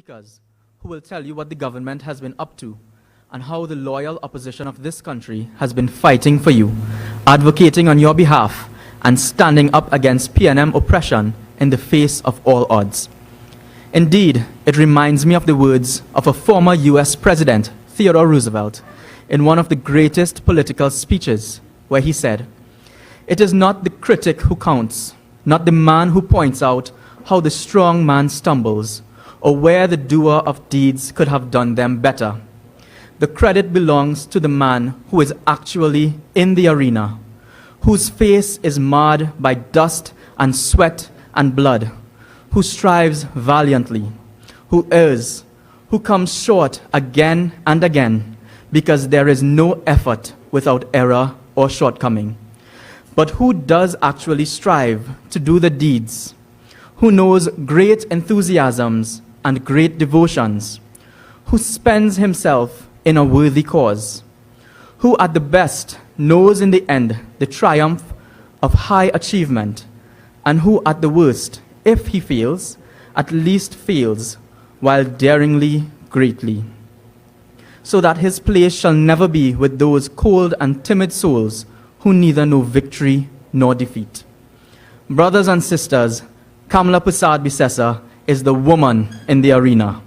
speakers who will tell you what the government has been up to and how the loyal opposition of this country has been fighting for you, advocating on your behalf, and standing up against PNM oppression in the face of all odds. Indeed, it reminds me of the words of a former US President, Theodore Roosevelt, in one of the greatest political speeches, where he said, "It is not the critic who counts, not the man who points out how the strong man stumbles, or where the doer of deeds could have done them better. The credit belongs to the man who is actually in the arena, whose face is marred by dust and sweat and blood, who strives valiantly, who errs, who comes short again and again, because there is no effort without error or shortcoming, but who does actually strive to do the deeds, who knows great enthusiasms and great devotions, who spends himself in a worthy cause, who at the best knows in the end the triumph of high achievement, and who at the worst, if he fails, at least fails while daringly greatly, so that his place shall never be with those cold and timid souls who neither know victory nor defeat." Brothers and sisters, Kamala Persad-Bissessar is the woman in the arena.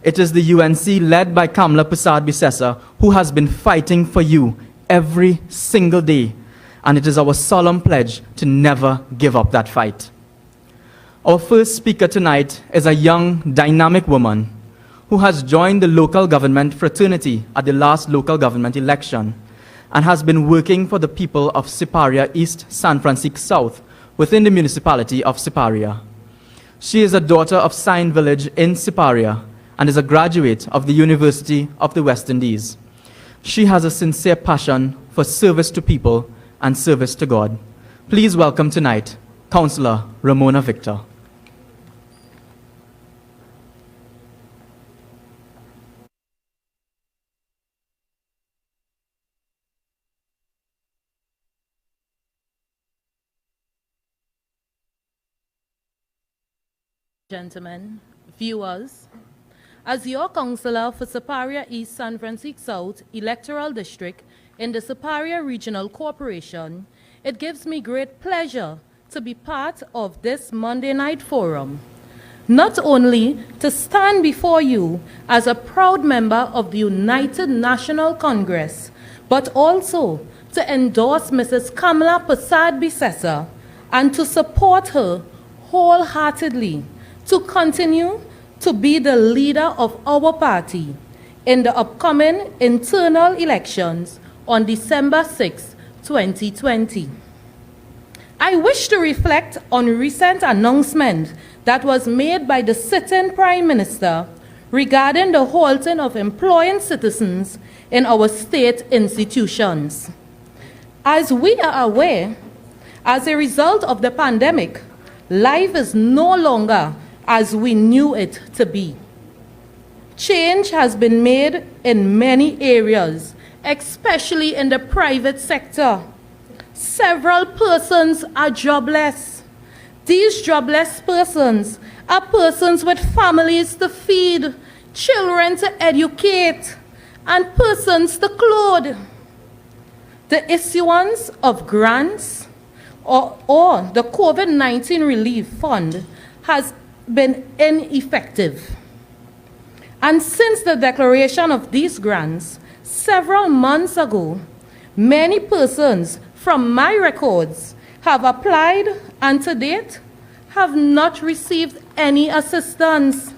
It is the UNC led by Kamala Persad-Bissessar who has been fighting for you every single day, and it is our solemn pledge to never give up that fight. Our first speaker tonight is a young, dynamic woman who has joined the local government fraternity at the last local government election and has been working for the people of Siparia East, San Francisco South, within the municipality of Siparia. She is a daughter of Sign Village in Siparia and is a graduate of the University of the West Indies. She has a sincere passion for service to people and service to God. Please welcome tonight, Councillor Ramona Victor. Gentlemen, viewers, as your councillor for Siparia East San Francisco South Electoral District in the Siparia Regional Corporation, it gives me great pleasure to be part of this Monday night forum, not only to stand before you as a proud member of the United National Congress, but also to endorse Mrs. Kamala Persad-Bissessar and to support her wholeheartedly to continue to be the leader of our party in the upcoming internal elections on December 6, 2020. I wish to reflect on recent announcement that was made by the sitting Prime Minister regarding the halting of employing citizens in our state institutions. As we are aware, as a result of the pandemic, life is no longer as we knew it to be. Change has been made in many areas, especially in the private sector. Several persons are jobless. These jobless persons are persons with families to feed, children to educate, and persons to clothe. The issuance of grants or the COVID-19 Relief Fund has been ineffective. And since the declaration of these grants several months ago, many persons from my records have applied and to date have not received any assistance.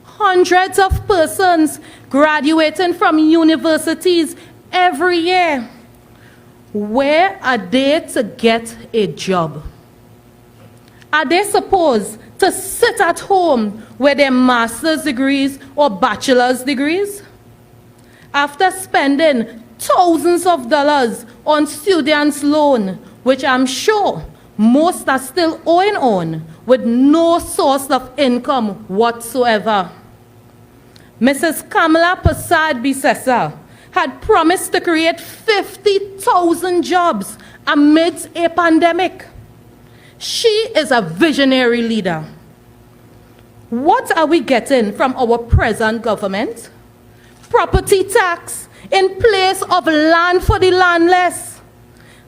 Hundreds of persons graduating from universities every year. Where are they to get a job? Are they supposed to sit at home with their master's degrees or bachelor's degrees? After spending thousands of dollars on students' loan, which I'm sure most are still owing on, with no source of income whatsoever. Mrs. Kamala Persad-Bissessar had promised to create 50,000 jobs amidst a pandemic. She is a visionary leader. What are we getting from our present government? Property tax in place of land for the landless.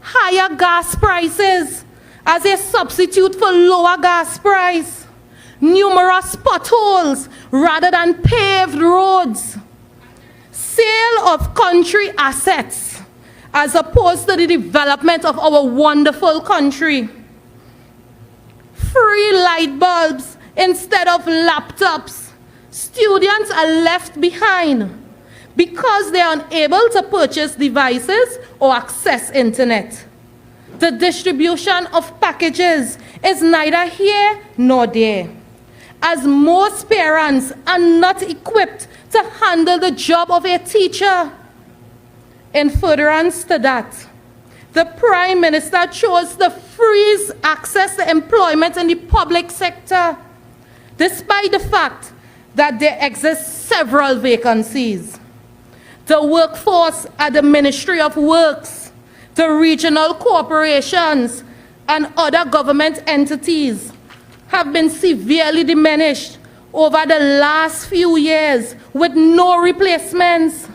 Higher gas prices as a substitute for lower gas price. Numerous potholes rather than paved roads. Sale of country assets as opposed to the development of our wonderful country. Free light bulbs instead of laptops. Students are left behind because they are unable to purchase devices or access internet. The distribution of packages is neither here nor there, as most parents are not equipped to handle the job of a teacher. In furtherance to that, the Prime Minister chose to freeze access to employment in the public sector, despite the fact that there exist several vacancies. The workforce at the Ministry of Works, the regional corporations, and other government entities have been severely diminished over the last few years with no replacements,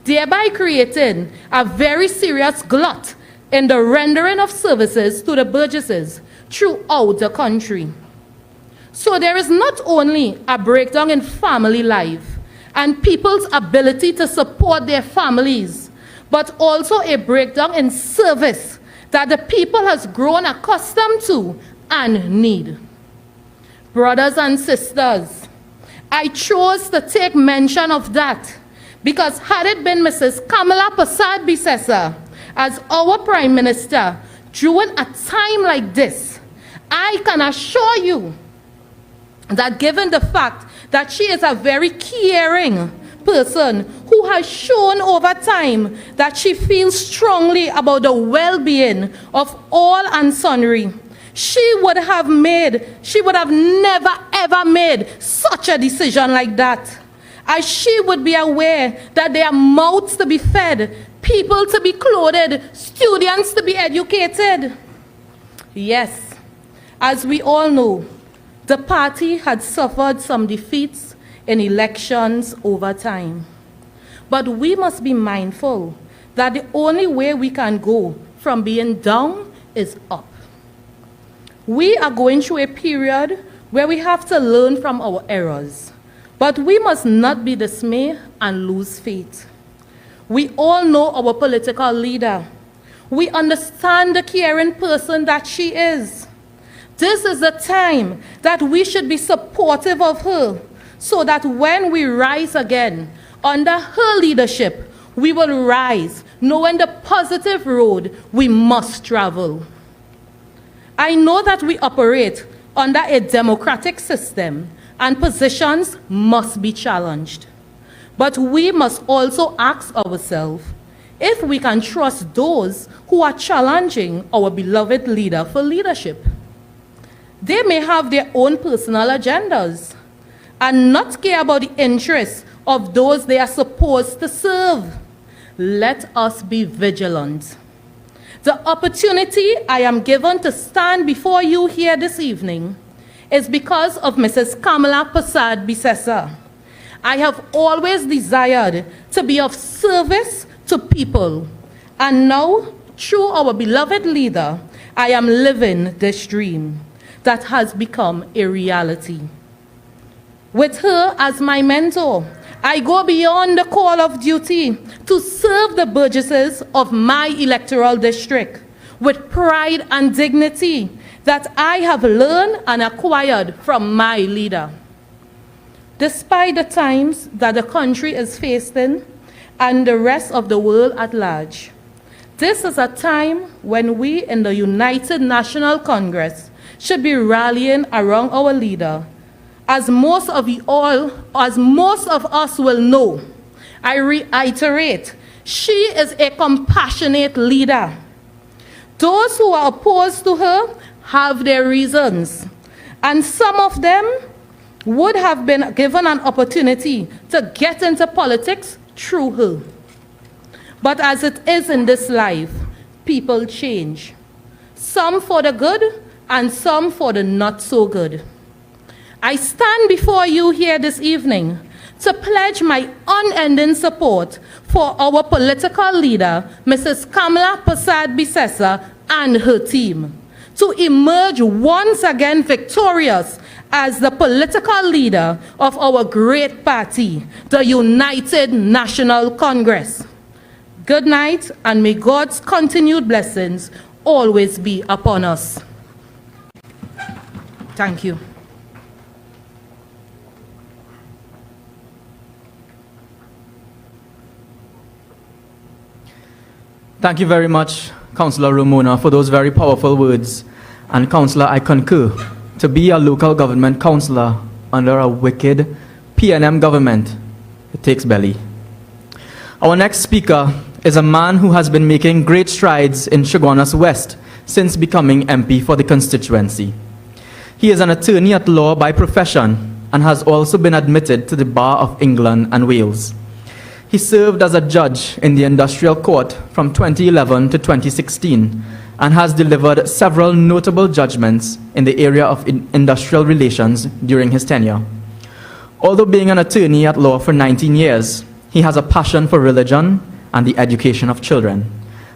thereby creating a very serious glut in the rendering of services to the burgesses throughout the country. So there is not only a breakdown in family life and people's ability to support their families, but also a breakdown in service that the people has grown accustomed to and need. Brothers and sisters, I chose to take mention of that because had it been Mrs. Kamala Persad-Bissessar as our Prime Minister during a time like this, I can assure you that given the fact that she is a very caring person who has shown over time that she feels strongly about the well-being of all and sundry, she would have never ever made such a decision like that, as she would be aware that there are mouths to be fed, people to be clothed, students to be educated. Yes, as we all know, the party had suffered some defeats in elections over time. But we must be mindful that the only way we can go from being down is up. We are going through a period where we have to learn from our errors, but we must not be dismayed and lose faith. We all know our political leader. We understand the caring person that she is. This is the time that we should be supportive of her, so that when we rise again under her leadership, we will rise knowing the positive road we must travel. I know that we operate under a democratic system and positions must be challenged. But we must also ask ourselves if we can trust those who are challenging our beloved leader for leadership. They may have their own personal agendas and not care about the interests of those they are supposed to serve. Let us be vigilant. The opportunity I am given to stand before you here this evening is because of Mrs. Kamala Persad-Bissessar. I have always desired to be of service to people, and now, through our beloved leader, I am living this dream that has become a reality. With her as my mentor, I go beyond the call of duty to serve the burgesses of my electoral district with pride and dignity that I have learned and acquired from my leader. Despite the times that the country is facing and the rest of the world at large, this is a time when we in the United National Congress should be rallying around our leader. As most of us will know, I reiterate, she is a compassionate leader. Those who are opposed to her have their reasons, and some of them would have been given an opportunity to get into politics through her. But as it is in this life, people change. Some for the good and some for the not so good. I stand before you here this evening to pledge my unending support for our political leader, Mrs. Kamla Persad-Bissessar, and her team, to emerge once again victorious as the political leader of our great party, the United National Congress. Good night, and may God's continued blessings always be upon us. Thank you. Thank you very much, Councillor Ramona, for those very powerful words. And Councillor, I concur. To be a local government councillor under a wicked PNM government, it takes belly. Our next speaker is a man who has been making great strides in Chaguanas West since becoming MP for the constituency. He is an attorney at law by profession and has also been admitted to the Bar of England and Wales. He served as a judge in the Industrial Court from 2011 to 2016 and has delivered several notable judgments in the area of industrial relations during his tenure. Although being an attorney at law for 19 years, he has a passion for religion and the education of children.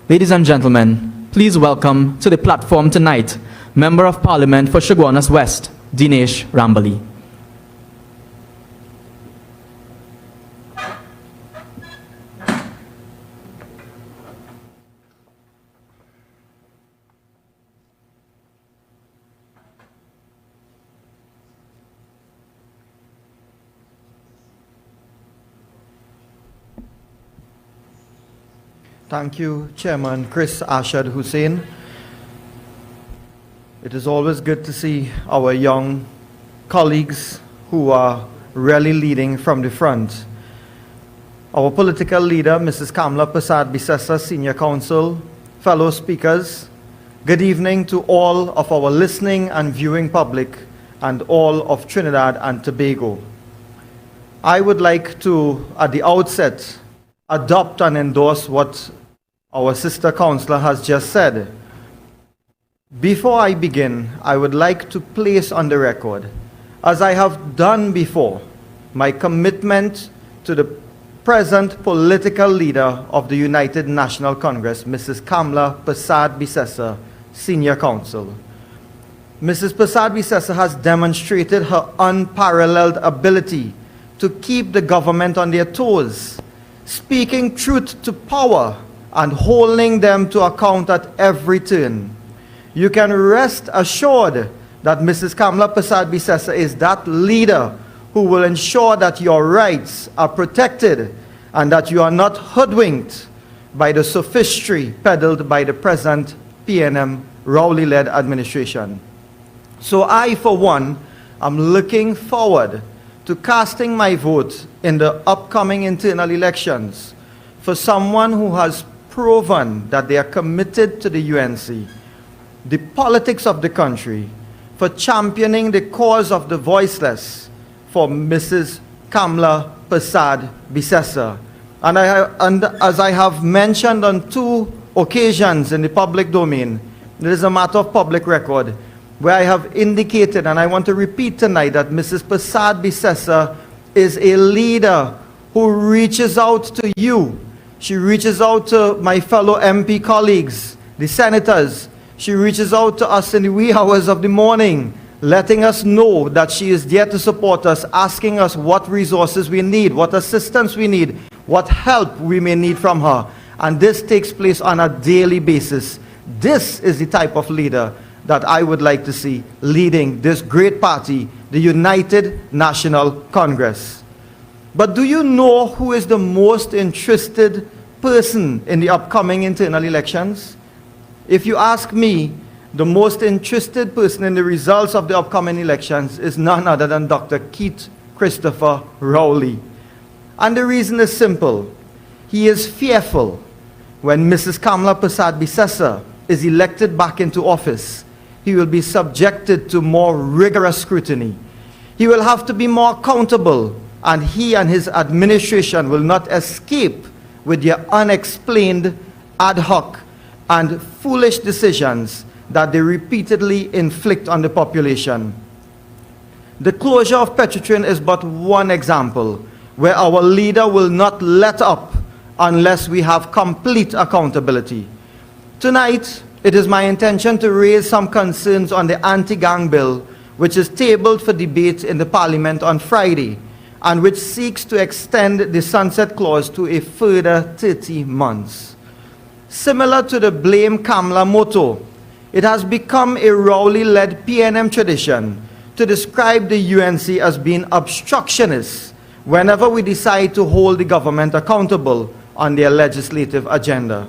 Ladies and gentlemen, please welcome to the platform tonight, Member of Parliament for Chaguanas West, Dinesh Rambali. Thank you, Chairman Chris Ashad Hussain. It is always good to see our young colleagues who are really leading from the front. Our political leader, Mrs. Kamla Persad-Bissessar, Senior Counsel, fellow speakers, good evening to all of our listening and viewing public and all of Trinidad and Tobago. I would like to, at the outset, adopt and endorse what our sister councillor has just said. Before I begin, I would like to place on the record, as I have done before, my commitment to the present political leader of the United National Congress, Mrs. Kamla Persad-Bissessar, Senior Counsel. Mrs. Persad-Bissessar has demonstrated her unparalleled ability to keep the government on their toes, speaking truth to power and holding them to account at every turn. You can rest assured that Mrs. Kamla Persad-Bissessar is that leader who will ensure that your rights are protected and that you are not hoodwinked by the sophistry peddled by the present PNM Rowley-led administration. So I, for one, am looking forward to casting my vote in the upcoming internal elections for someone who has proven that they are committed to the UNC, the politics of the country, for championing the cause of the voiceless, for Mrs. Kamla Persad-Bissessar. And as I have mentioned on 2 occasions in the public domain, there is a matter of public record where I have indicated, and I want to repeat tonight, that Mrs. Persad-Bissessar is a leader who reaches out to you. She reaches out to my fellow MP colleagues, the senators. She reaches out to us in the wee hours of the morning, letting us know that she is there to support us, asking us what resources we need, what assistance we need, what help we may need from her. And this takes place on a daily basis. This is the type of leader that I would like to see leading this great party, the United National Congress. But do you know who is the most interested person in the upcoming internal elections? If you ask me, the most interested person in the results of the upcoming elections is none other than Dr. Keith Christopher Rowley. And the reason is simple. He is fearful when Mrs. Kamla Persad-Bissessar is elected back into office. He will be subjected to more rigorous scrutiny. He will have to be more accountable, and he and his administration will not escape with their unexplained, ad hoc, and foolish decisions that they repeatedly inflict on the population. The closure of Petrotrin is but one example where our leader will not let up unless we have complete accountability. Tonight, it is my intention to raise some concerns on the anti-gang bill, which is tabled for debate in the Parliament on Friday, and which seeks to extend the sunset clause to a further 30 months. Similar to the Blame Kamla motto, it has become a Rowley-led PNM tradition to describe the UNC as being obstructionist whenever we decide to hold the government accountable on their legislative agenda.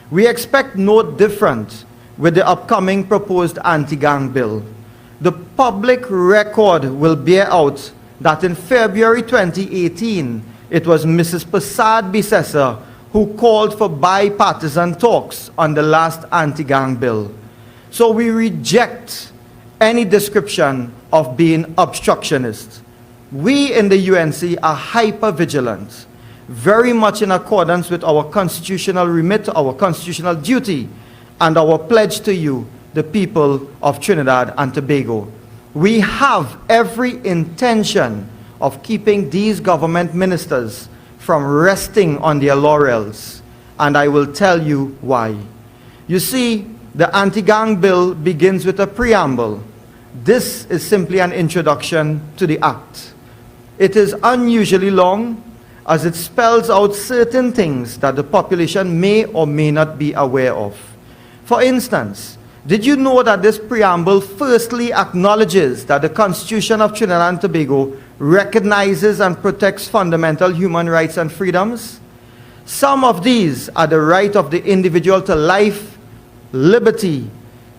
We expect no different with the upcoming proposed anti-gang bill. The public record will bear out that in February 2018, it was Mrs. Prasad Bisesa who called for bipartisan talks on the last anti-gang bill. So we reject any description of being obstructionist. We in the UNC are hyper-vigilant, very much in accordance with our constitutional remit, our constitutional duty, and our pledge to you, the people of Trinidad and Tobago. We have every intention of keeping these government ministers from resting on their laurels, and I will tell you why. You see, the anti-gang bill begins with a preamble. This is simply an introduction to the act. It is unusually long, as it spells out certain things that the population may or may not be aware of. For instance, did you know that this preamble firstly acknowledges that the Constitution of Trinidad and Tobago recognizes and protects fundamental human rights and freedoms? Some of these are the right of the individual to life, liberty,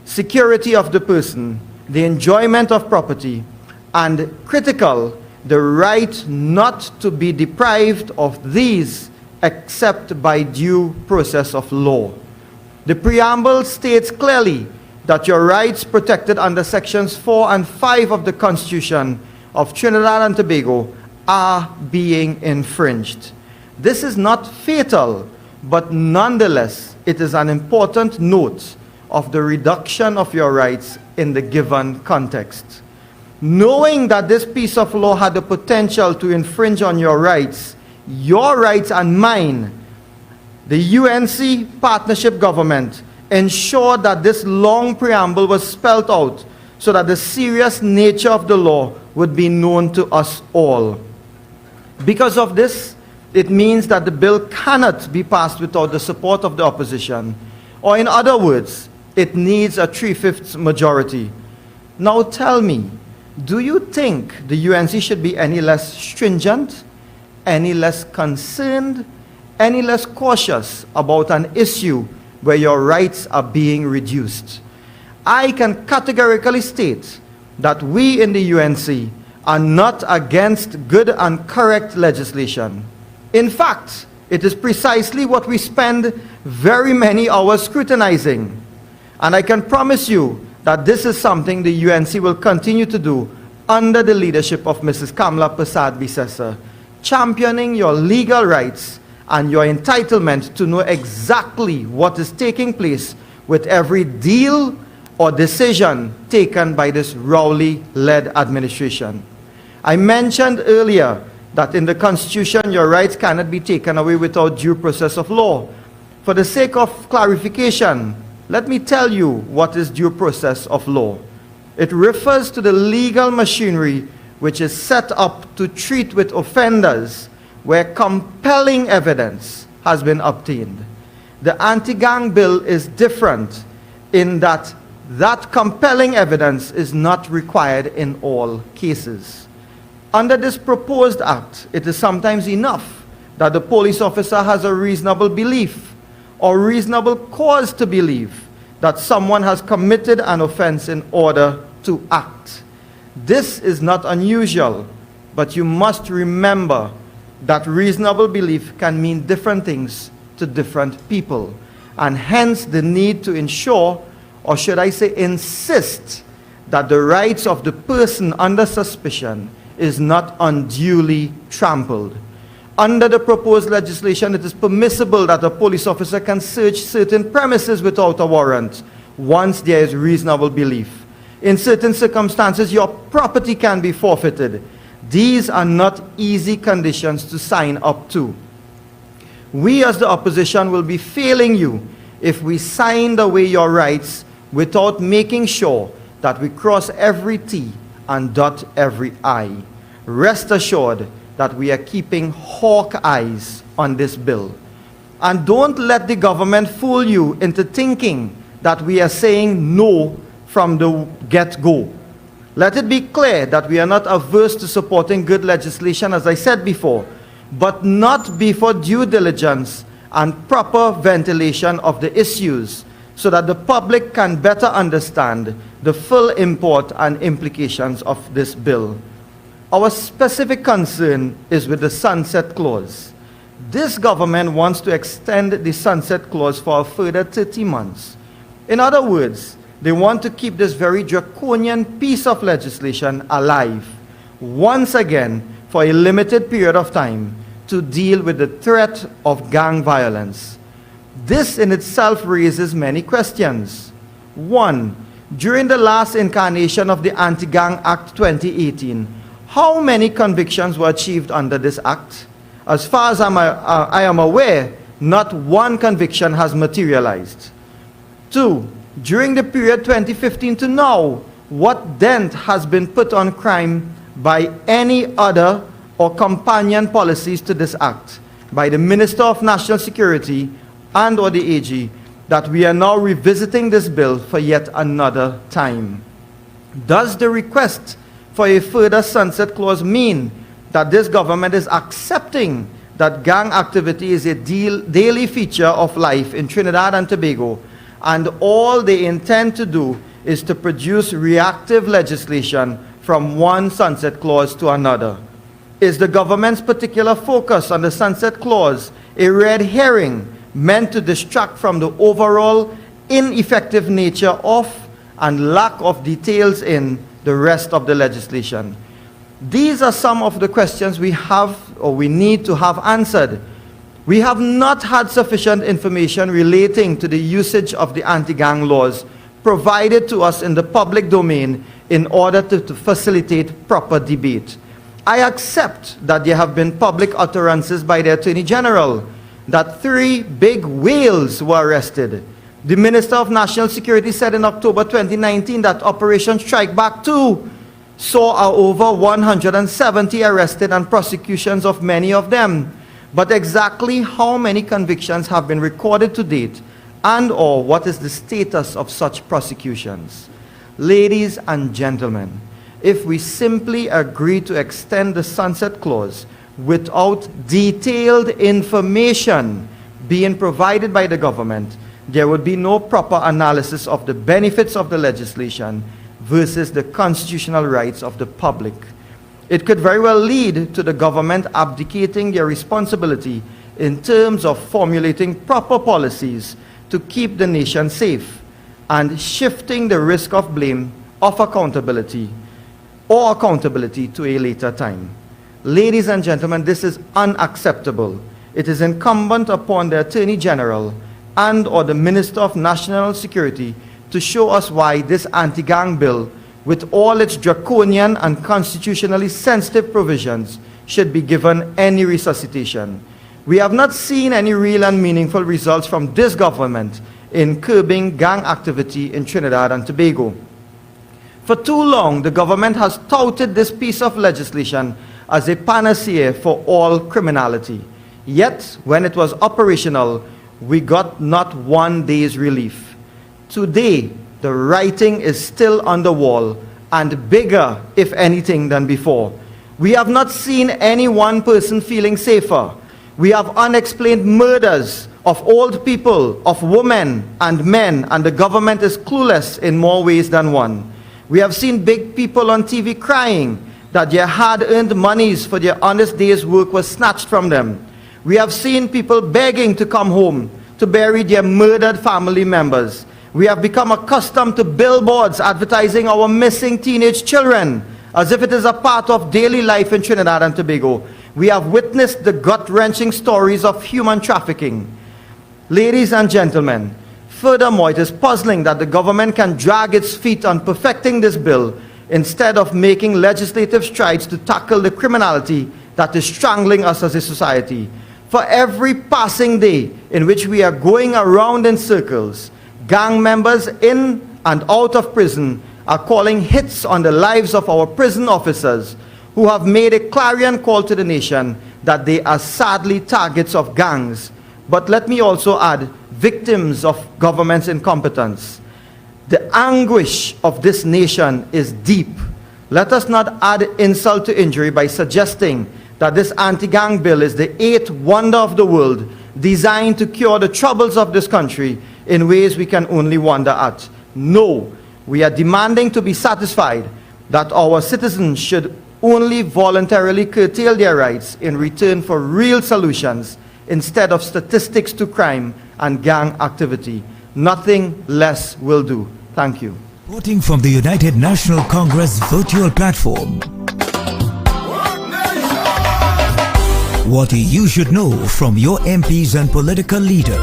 security of the person, the enjoyment of property, and critical, the right not to be deprived of these except by due process of law. The preamble states clearly that your rights protected under sections 4 and 5 of the Constitution of Trinidad and Tobago are being infringed. This is not fatal, but nonetheless, it is an important note of the reduction of your rights in the given context. Knowing that this piece of law had the potential to infringe on your rights and mine, the UNC partnership government ensured that this long preamble was spelled out so that the serious nature of the law would be known to us all. Because of this, it means that the bill cannot be passed without the support of the opposition, or in other words, it needs a 3/5 majority. Now tell me, do you think the UNC should be any less stringent, any less concerned, any less cautious about an issue where your rights are being reduced? I can categorically state that we in the UNC are not against good and correct legislation. In fact, it is precisely what we spend very many hours scrutinizing. And I can promise you that this is something the UNC will continue to do under the leadership of Mrs. Kamla Prasad Bisesa, championing your legal rights and your entitlement to know exactly what is taking place with every deal or decision taken by this Rowley-led administration. I mentioned earlier that in the Constitution, your rights cannot be taken away without due process of law. For the sake of clarification, let me tell you what is due process of law. It refers to the legal machinery which is set up to treat with offenders where compelling evidence has been obtained. The anti-gang bill is different in that compelling evidence is not required in all cases. Under this proposed act, it is sometimes enough that the police officer has a reasonable belief or reasonable cause to believe that someone has committed an offense in order to act. This is not unusual, but you must remember that reasonable belief can mean different things to different people, and hence the need to ensure, or should I say insist, that the rights of the person under suspicion is not unduly trampled. Under the proposed legislation, it is permissible that a police officer can search certain premises without a warrant once there is reasonable belief. In certain circumstances, your property can be forfeited. These are not easy conditions to sign up to. We as the opposition will be failing you if we signed away your rights without making sure that we cross every T and dot every I. Rest assured that we are keeping hawk eyes on this bill. And don't let the government fool you into thinking that we are saying no from the get-go. Let it be clear that we are not averse to supporting good legislation, as I said before, but not before due diligence and proper ventilation of the issues so that the public can better understand the full import and implications of this bill. Our specific concern is with the sunset clause. This government wants to extend the sunset clause for a further 30 months. In other words, they want to keep this very draconian piece of legislation alive, once again, for a limited period of time to deal with the threat of gang violence. This in itself raises many questions. One, during the last incarnation of the Anti-Gang Act 2018, how many convictions were achieved under this act? As far as I am aware, not one conviction has materialized. Two, during the period 2015 to now, what dent has been put on crime by any other or companion policies to this act, by the Minister of National Security and or the AG, that we are now revisiting this bill for yet another time? Does the request for a further sunset clause mean that this government is accepting that gang activity is a daily feature of life in Trinidad and Tobago, and all they intend to do is to produce reactive legislation from one sunset clause to another? Is the government's particular focus on the sunset clause a red herring meant to distract from the overall ineffective nature of and lack of details in the rest of the legislation? These are some of the questions we have or we need to have answered. We have not had sufficient information relating to the usage of the anti-gang laws provided to us in the public domain in order to facilitate proper debate. I accept that there have been public utterances by the Attorney General that 3 big whales were arrested. The Minister of National Security said in October 2019 that Operation Strike Back 2 saw over 170 arrested and prosecutions of many of them. But exactly how many convictions have been recorded to date, and or what is the status of such prosecutions? Ladies and gentlemen, if we simply agree to extend the sunset clause without detailed information being provided by the government, there would be no proper analysis of the benefits of the legislation versus the constitutional rights of the public. It could very well lead to the government abdicating their responsibility in terms of formulating proper policies to keep the nation safe and shifting the risk of blame of accountability to a later time. Ladies and gentlemen, this is unacceptable. It is incumbent upon the Attorney General and or the Minister of National Security to show us why this anti-gang bill, with all its draconian and constitutionally sensitive provisions, should be given any resuscitation. We have not seen any real and meaningful results from this government in curbing gang activity in Trinidad and Tobago. For too long, the government has touted this piece of legislation as a panacea for all criminality. Yet, when it was operational, we got not one day's relief. Today, the writing is still on the wall, and bigger, if anything, than before. We have not seen any one person feeling safer. We have unexplained murders of old people, of women and men, and the government is clueless in more ways than one. We have seen big people on TV crying that their hard-earned monies for their honest day's work was snatched from them. We have seen people begging to come home to bury their murdered family members. We have become accustomed to billboards advertising our missing teenage children as if it is a part of daily life in Trinidad and Tobago. We have witnessed the gut-wrenching stories of human trafficking. Ladies and gentlemen, Furthermore, it is puzzling that the government can drag its feet on perfecting this bill instead of making legislative strides to tackle the criminality that is strangling us as a society. For every passing day in which we are going around in circles, gang members in and out of prison are calling hits on the lives of our prison officers who have made a clarion call to the nation that they are sadly targets of gangs. But let me also add, victims of government's incompetence. The anguish of this nation is deep. Let us not add insult to injury by suggesting that this anti-gang bill is the eighth wonder of the world, designed to cure the troubles of this country in ways we can only wonder at. No, we are demanding to be satisfied that our citizens should only voluntarily curtail their rights in return for real solutions instead of statistics to crime and gang activity. Nothing less will do. Thank you. Voting from the United National Congress virtual platform. What you should know from your MPs and political leader.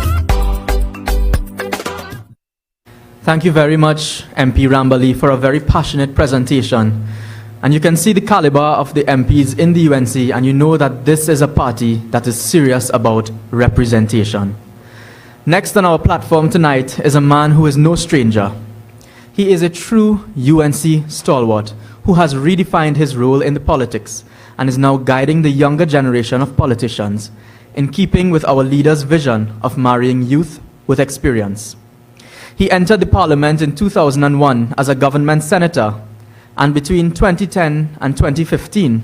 Thank you very much, MP Rambali, for a very passionate presentation. And you can see the caliber of the MPs in the UNC, and you know that this is a party that is serious about representation. Next on our platform tonight is a man who is no stranger. He is a true UNC stalwart who has redefined his role in the politics and is now guiding the younger generation of politicians in keeping with our leader's vision of marrying youth with experience. He entered the parliament in 2001 as a government senator, and between 2010 and 2015,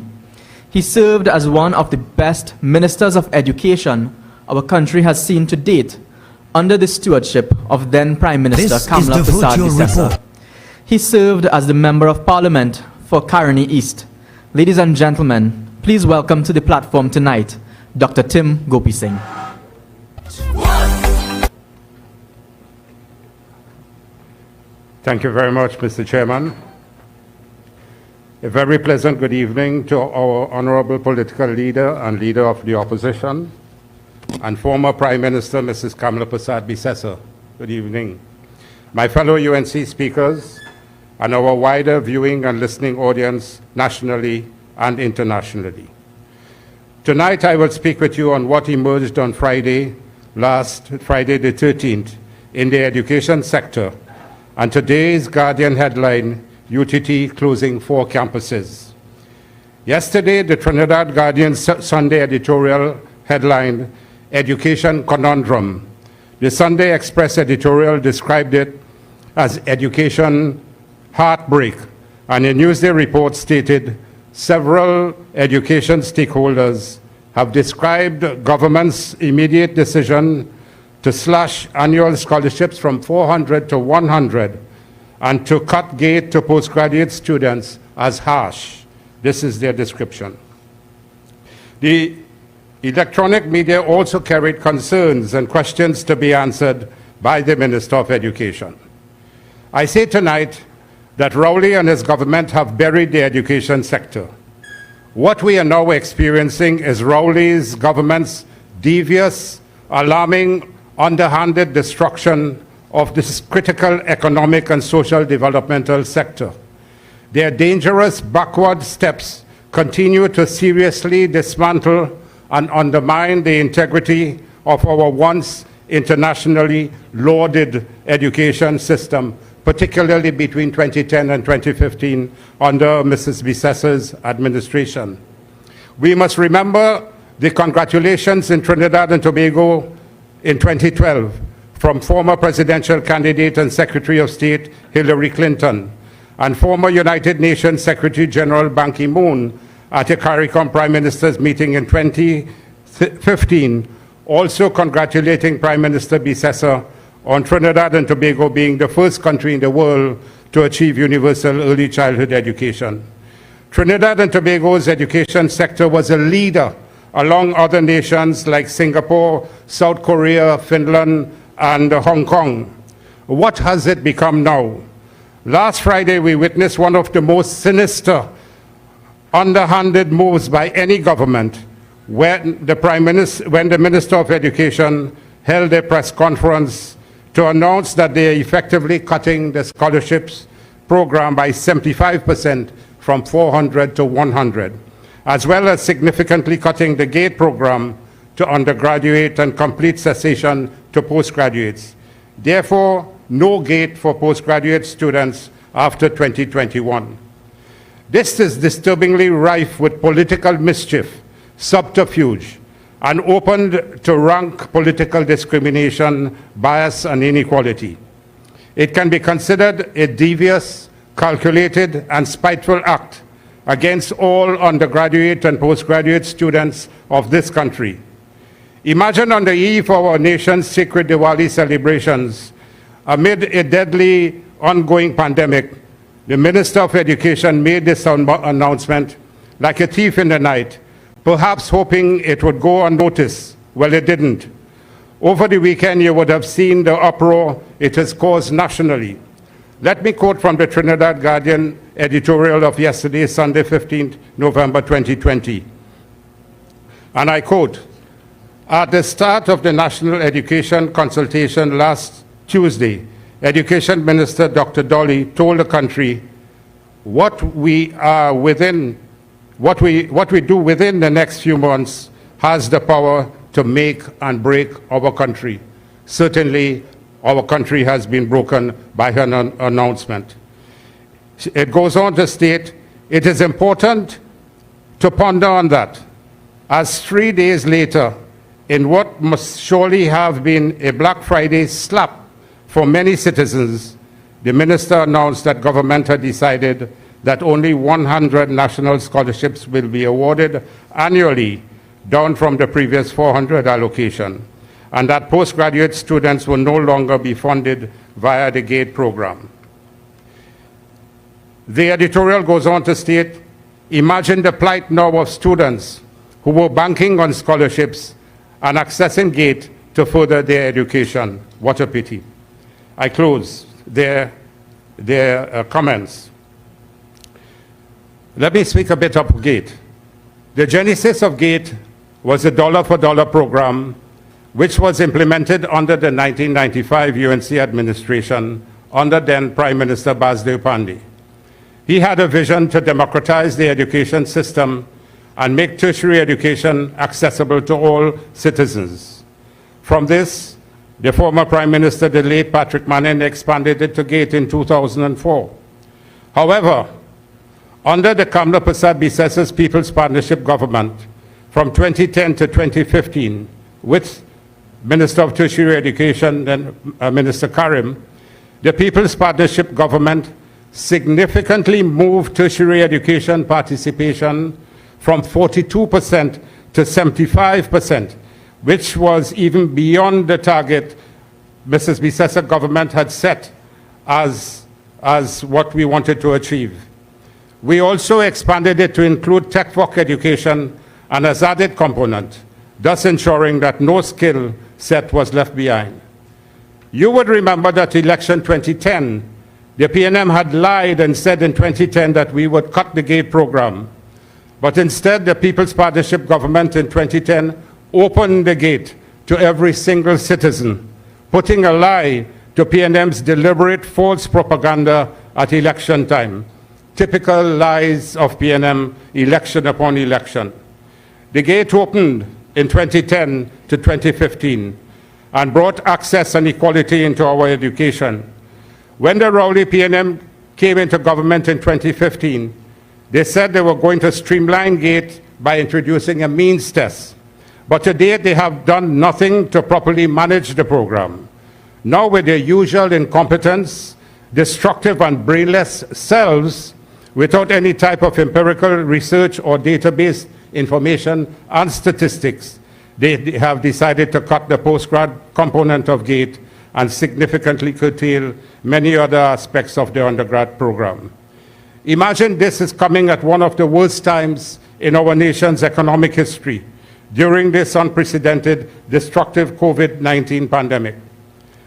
he served as one of the best ministers of education our country has seen to date under the stewardship of then Prime Minister Kamla Persad-Bissessar. He served as the Member of Parliament for Caroni East. Ladies and gentlemen, please welcome to the platform tonight, Dr. Tim Gopi Singh. Thank you very much, Mr. Chairman. A very pleasant good evening to our honorable political leader and leader of the opposition, and former Prime Minister, Mrs. Kamla Persad-Bissessar. Good evening. My fellow UNC speakers, and our wider viewing and listening audience nationally and internationally. Tonight I will speak with you on what emerged on last Friday the 13th, in the education sector, and today's Guardian headline, UTT closing 4 campuses. Yesterday, the Trinidad Guardian Sunday editorial headline, Education Conundrum. The Sunday Express editorial described it as education heartbreak, and a Newsday report stated several education stakeholders have described government's immediate decision to slash annual scholarships from 400 to 100 and to cut gate to postgraduate students as harsh. This is their description. The electronic media also carried concerns and questions to be answered by the Minister of Education. I say tonight that Rowley and his government have buried the education sector. What we are now experiencing is Rowley's government's devious, alarming, underhanded destruction of this critical economic and social developmental sector. Their dangerous backward steps continue to seriously dismantle and undermine the integrity of our once internationally lauded education system, particularly between 2010 and 2015 under Mrs. Bissessar's administration. We must remember the congratulations in Trinidad and Tobago in 2012 from former presidential candidate and Secretary of State Hillary Clinton and former United Nations Secretary General Ban Ki-moon at a CARICOM Prime Minister's meeting in 2015, also congratulating Prime Minister Bissessar on Trinidad and Tobago being the first country in the world to achieve universal early childhood education. Trinidad and Tobago's education sector was a leader along other nations like Singapore, South Korea, Finland, and Hong Kong. What has it become now? Last Friday, we witnessed one of the most sinister, underhanded moves by any government when the Minister of Education held a press conference to announce that they are effectively cutting the scholarships program by 75% from 400 to 100, as well as significantly cutting the GATE program to undergraduate and complete cessation to postgraduates. Therefore, no GATE for postgraduate students after 2021. This is disturbingly rife with political mischief, subterfuge, and opened to rank political discrimination, bias, and inequality. It can be considered a devious, calculated, and spiteful act against all undergraduate and postgraduate students of this country. Imagine on the eve of our nation's sacred Diwali celebrations, amid a deadly ongoing pandemic, the Minister of Education made this announcement like a thief in the night, perhaps hoping it would go unnoticed. Well, it didn't. Over the weekend, you would have seen the uproar it has caused nationally. Let me quote from the Trinidad Guardian editorial of yesterday, Sunday, 15th November 2020. And I quote, "At the start of the national education consultation last Tuesday, Education Minister Dr. Dolly told the country what we do within the next few months has the power to make and break our country. Certainly, our country has been broken by her announcement." It goes on to state, "It is important to ponder on that, as 3 days later, in what must surely have been a Black Friday slap for many citizens, the minister announced that government had decided that only 100 national scholarships will be awarded annually, down from the previous 400 allocation, and that postgraduate students will no longer be funded via the GATE program." The editorial goes on to state, "Imagine the plight now of students who were banking on scholarships and accessing GATE to further their education. What a pity." I close their comments. Let me speak a bit of GATE. The genesis of GATE was a dollar-for-dollar program which was implemented under the 1995 UNC administration under then Prime Minister Basdeo Panday. He had a vision to democratize the education system and make tertiary education accessible to all citizens. From this, the former Prime Minister, the late Patrick Manning, expanded it to GATE in 2004. However, under the Kamla Persad Bissessa's People's Partnership Government, from 2010 to 2015, with Minister of Tertiary Education, then Minister Karim, the People's Partnership Government significantly moved tertiary education participation from 42% to 75%, which was even beyond the target Mrs. Bissessa's government had set as what we wanted to achieve. We also expanded it to include tech work education and as added component, thus ensuring that no skill set was left behind. You would remember that election 2010, the PNM had lied and said in 2010 that we would cut the GATE program. But instead, the People's Partnership Government in 2010 opened the GATE to every single citizen, putting a lie to PNM's deliberate false propaganda at election time. Typical lies of PNM election upon election. The GATE opened in 2010 to 2015 and brought access and equality into our education. When the Rowley PNM came into government in 2015, they said they were going to streamline GATE by introducing a means test. But to date, they have done nothing to properly manage the program. Now, with their usual incompetence, destructive and brainless selves, without any type of empirical research or database information and statistics, they have decided to cut the postgrad component of GATE and significantly curtail many other aspects of the undergrad program. Imagine this is coming at one of the worst times in our nation's economic history, during this unprecedented, destructive COVID-19 pandemic,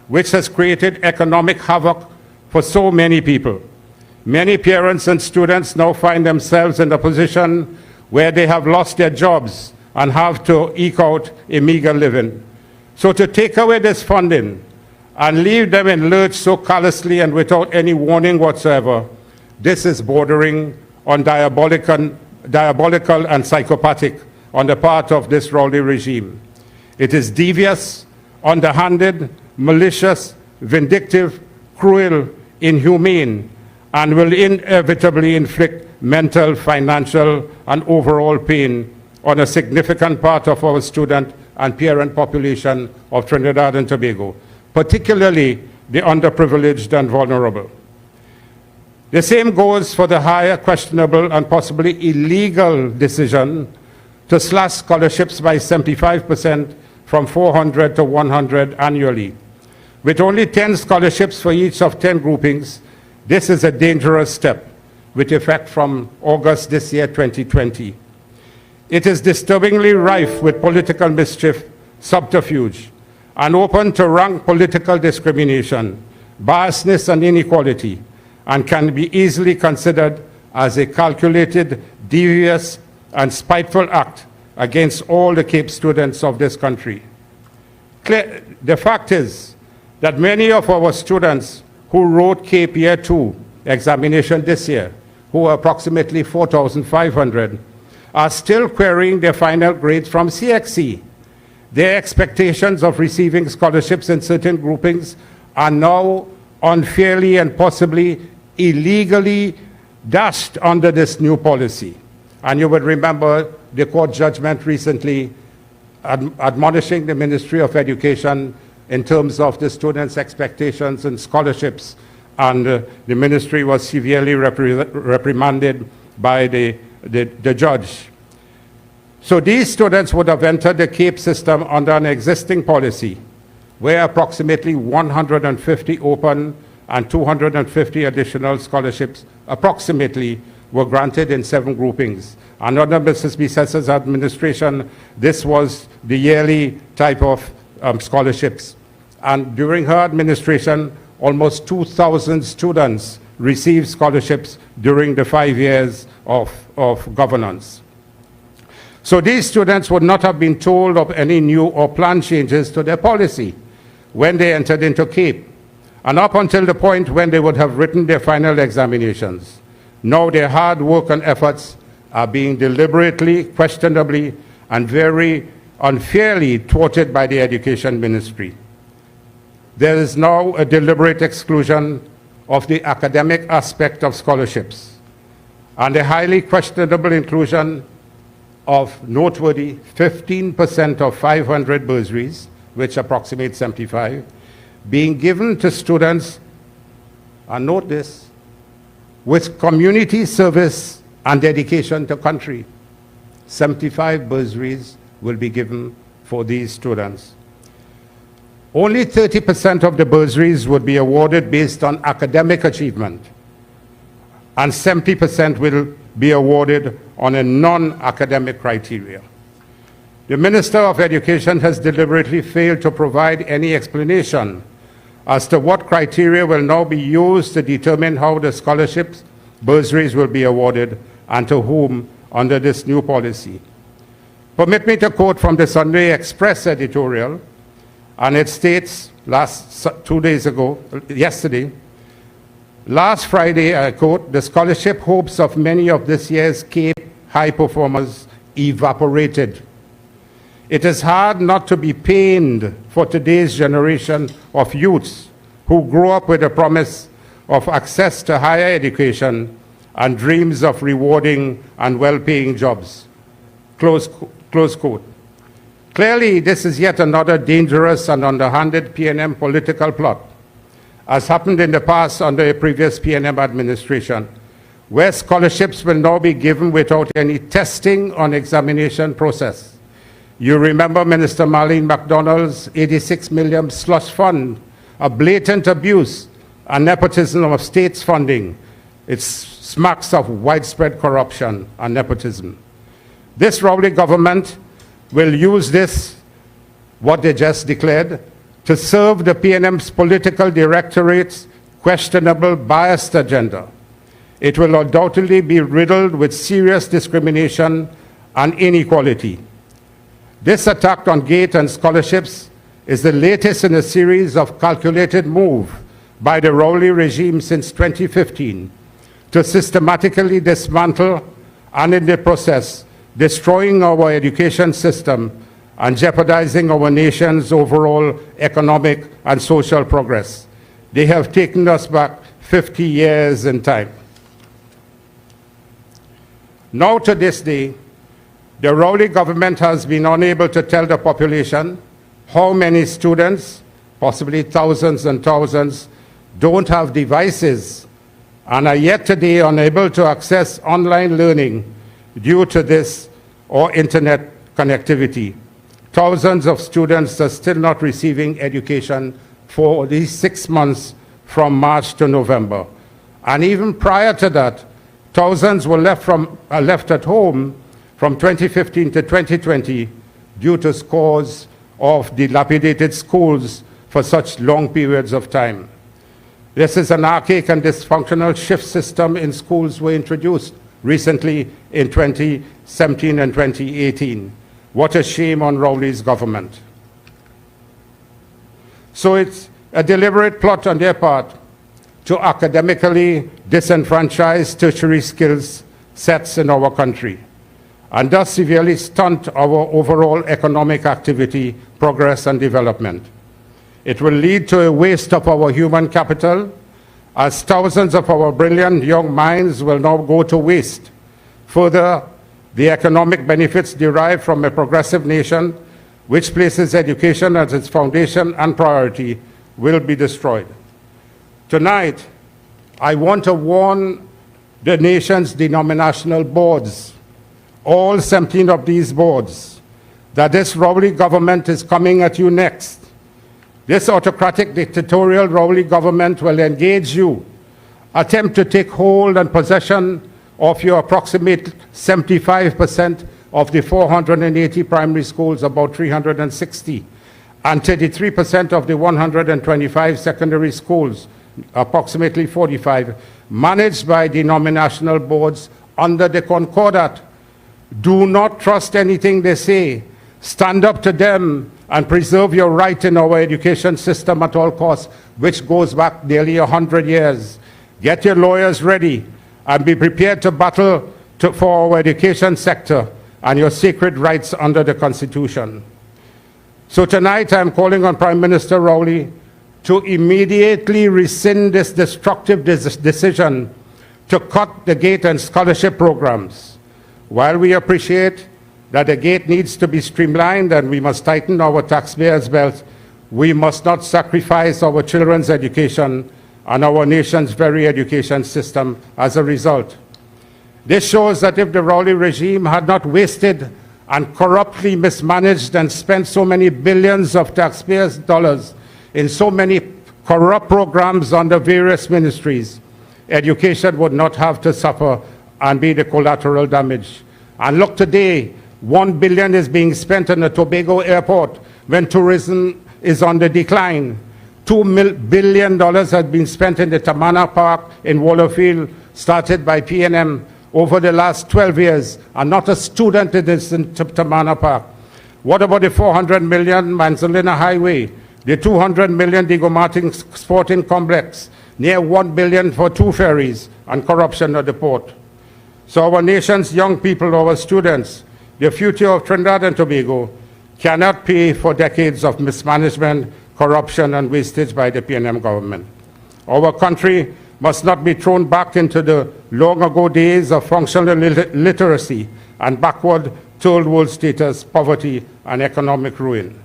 which has created economic havoc for so many people. Many parents and students now find themselves in a position where they have lost their jobs and have to eke out a meager living. So to take away this funding and leave them in lurch so callously and without any warning whatsoever, this is bordering on diabolical and psychopathic on the part of this rowdy regime. It is devious, underhanded, malicious, vindictive, cruel, inhumane, and will inevitably inflict mental, financial, and overall pain on a significant part of our student and parent population of Trinidad and Tobago, particularly the underprivileged and vulnerable. The same goes for the higher questionable and possibly illegal decision to slash scholarships by 75% from 400 to 100 annually. With only 10 scholarships for each of 10 groupings, this is a dangerous step with effect from August this year, 2020. It is disturbingly rife with political mischief, subterfuge, and open to rank political discrimination, biasness, and inequality, and can be easily considered as a calculated, devious, and spiteful act against all the CAPE students of this country. The fact is that many of our students who wrote CAPE Year 2 examination this year, who are approximately 4,500, are still querying their final grades from CXC. Their expectations of receiving scholarships in certain groupings are now unfairly and possibly illegally dashed under this new policy. And you would remember the court judgment recently admonishing the Ministry of Education in terms of the students' expectations and scholarships, and the ministry was severely reprimanded by the judge. So these students would have entered the CAPE system under an existing policy where approximately 150 open and 250 additional scholarships approximately were granted in 7 groupings. And under Mrs. Bissessa's administration, this was the yearly type of scholarships. And during her administration, almost 2,000 students received scholarships during the 5 years of governance. So these students would not have been told of any new or planned changes to their policy when they entered into CAPE, and up until the point when they would have written their final examinations. Now their hard work and efforts are being deliberately, questionably, and very unfairly thwarted by the Education Ministry. There is now a deliberate exclusion of the academic aspect of scholarships, and a highly questionable inclusion of noteworthy 15% of 500 bursaries, which approximates 75, being given to students, and note this, with community service and dedication to country. 75 bursaries will be given for these students. Only 30% of the bursaries would be awarded based on academic achievement, and 70% will be awarded on a non-academic criteria. The Minister of Education has deliberately failed to provide any explanation as to what criteria will now be used to determine how the scholarships, bursaries will be awarded and to whom under this new policy. Permit me to quote from the Sunday Express editorial, and it states yesterday, last Friday, I quote, "The scholarship hopes of many of this year's CAPE high performers evaporated. It is hard not to be pained for today's generation of youths who grew up with the promise of access to higher education and dreams of rewarding and well-paying jobs." Close quote. Clearly, this is yet another dangerous and underhanded PNM political plot, as happened in the past under a previous PNM administration, where scholarships will now be given without any testing on examination process. You remember Minister Marlene MacDonald's 86 million slush fund, a blatant abuse and nepotism of states funding. It smacks of widespread corruption and nepotism. This Rowley government will use this, what they just declared, to serve the PNM's political directorate's questionable biased agenda. It will undoubtedly be riddled with serious discrimination and inequality. This attack on GATE and scholarships is the latest in a series of calculated moves by the Rowley regime since 2015 to systematically dismantle and in the process destroying our education system and jeopardizing our nation's overall economic and social progress. They have taken us back 50 years in time. Now to this day, the Rowley government has been unable to tell the population how many students, possibly thousands and thousands, don't have devices and are yet today unable to access online learning due to this or internet connectivity. Thousands of students are still not receiving education for these 6 months from March to November. And even prior to that, thousands were left at home from 2015 to 2020 due to scores of dilapidated schools for such long periods of time. This is an archaic and dysfunctional shift system in schools were introduced recently in 2017 and 2018. What a shame on Rowley's government. So it's a deliberate plot on their part to academically disenfranchise tertiary skills sets in our country, and thus severely stunt our overall economic activity, progress, and development. It will lead to a waste of our human capital, as thousands of our brilliant young minds will now go to waste. Further, the economic benefits derived from a progressive nation, which places education as its foundation and priority, will be destroyed. Tonight, I want to warn the nation's denominational boards, all 17 of these boards, that this Rowley government is coming at you next. This autocratic dictatorial Rowley government will engage you, attempt to take hold and possession of your approximate 75% of the 480 primary schools, about 360, and 33% of the 125 secondary schools, approximately 45, managed by denominational boards under the Concordat. Do not trust anything they say. Stand up to them and preserve your right in our education system at all costs, which goes back nearly 100 years. Get your lawyers ready and be prepared to battle for our education sector and your sacred rights under the Constitution. So tonight I'm calling on Prime Minister Rowley to immediately rescind this destructive decision to cut the GATE and scholarship programs. While we appreciate that the GATE needs to be streamlined and we must tighten our taxpayers' belts, we must not sacrifice our children's education and our nation's very education system as a result. This shows that if the Rowley regime had not wasted and corruptly mismanaged and spent so many billions of taxpayers' dollars in so many corrupt programs under various ministries, education would not have to suffer and be the collateral damage. And look today, $1 billion is being spent on the Tobago airport when tourism is on the decline. $2 billion has been spent in the Tamana Park in Wallerfield, started by P&M over the last 12 years, and not a student in this in Tamana Park. What about the $400 million Manzolina Highway, the $200 million Diego Martin Sporting Complex, near $1 billion for 2 ferries, and corruption at the port? So our nation's young people, our students, the future of Trinidad and Tobago, cannot pay for decades of mismanagement, corruption, and wastage by the P&M government. Our country must not be thrown back into the long-ago days of functional literacy and backward third world status, poverty, and economic ruin.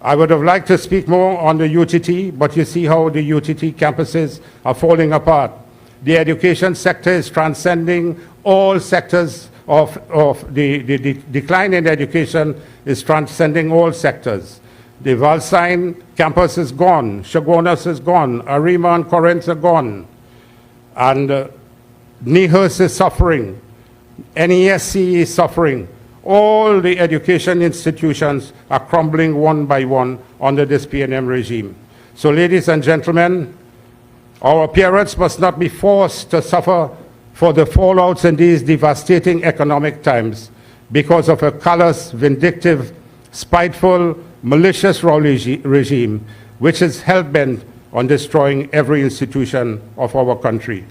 I would have liked to speak more on the UTT, but you see how the UTT campuses are falling apart. The education sector is transcending all sectors of the decline in education is transcending all sectors. The Valsine campus is gone, Chaguanas is gone, Arima and Corinth are gone, and Nehus is suffering, NESC is suffering. All the education institutions are crumbling one by one under this P&M regime. So ladies and gentlemen, our parents must not be forced to suffer for the fallouts in these devastating economic times because of a callous, vindictive, spiteful, malicious regime which is hell-bent on destroying every institution of our country.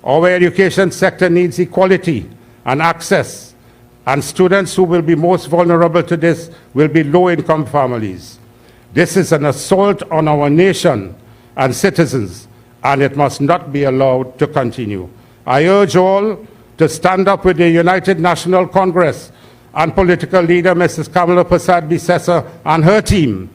Our education sector needs equality and access, and students who will be most vulnerable to this will be low-income families. This is an assault on our nation and citizens, and it must not be allowed to continue. I urge all to stand up with the United National Congress and political leader Mrs. Kamala Persad-Bissessar and her team,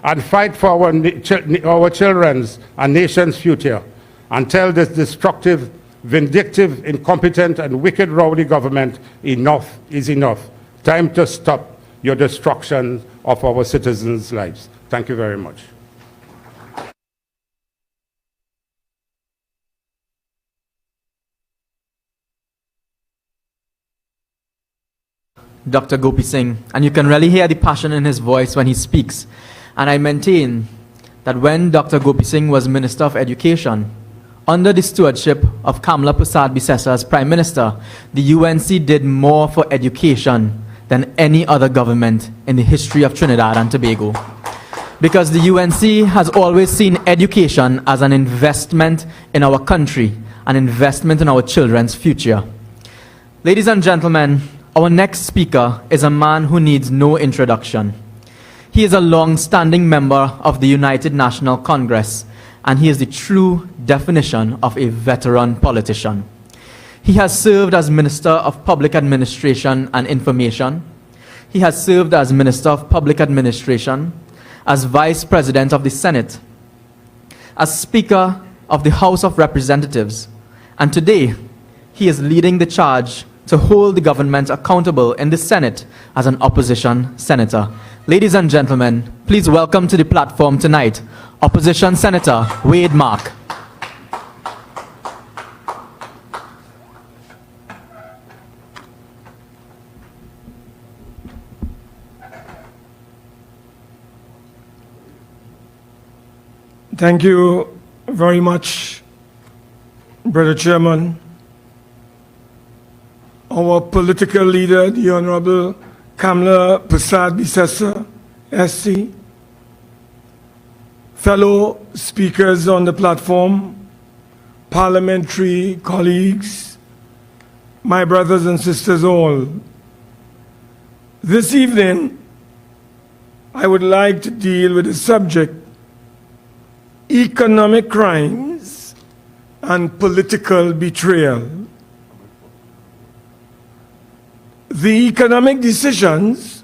and fight for our children's and nation's future, and tell this destructive, vindictive, incompetent, and wicked rowdy government enough is enough. Time to stop your destruction of our citizens' lives. Thank you very much. Dr. Gopi Singh, and you can really hear the passion in his voice when he speaks. And I maintain that when Dr. Gopi Singh was Minister of Education, under the stewardship of Kamala Persad-Bissessar as Prime Minister, the UNC did more for education than any other government in the history of Trinidad and Tobago. Because the UNC has always seen education as an investment in our country, an investment in our children's future. Ladies and gentlemen, our next speaker is a man who needs no introduction. He is a long-standing member of the United National Congress, and he is the true definition of a veteran politician. He has served as Minister of Public Administration and Information. He has served as Minister of Public Administration, as Vice President of the Senate, as Speaker of the House of Representatives, and today he is leading the charge to hold the government accountable in the Senate as an opposition senator. Ladies and gentlemen, please welcome to the platform tonight, Opposition Senator Wade Mark. Thank you very much, Brother Chairman. Our political leader, the Honorable Kamala Persad-Bissessar, SC, fellow speakers on the platform, parliamentary colleagues, my brothers and sisters all. This evening, I would like to deal with the subject, economic crimes and political betrayal. The economic decisions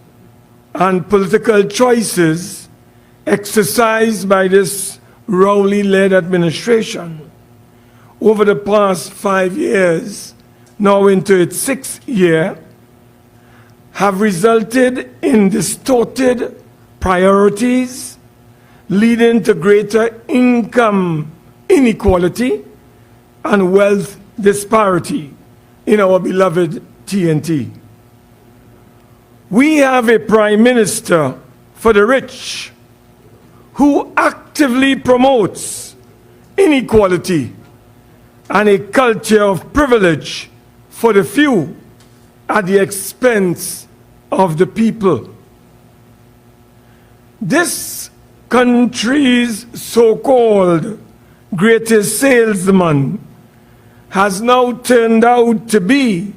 and political choices exercised by this Rowley-led administration over the past 5 years, now into its 6th year, have resulted in distorted priorities, leading to greater income inequality and wealth disparity in our beloved TNT. We have a Prime Minister for the rich who actively promotes inequality and a culture of privilege for the few at the expense of the people. This country's so-called greatest salesman has now turned out to be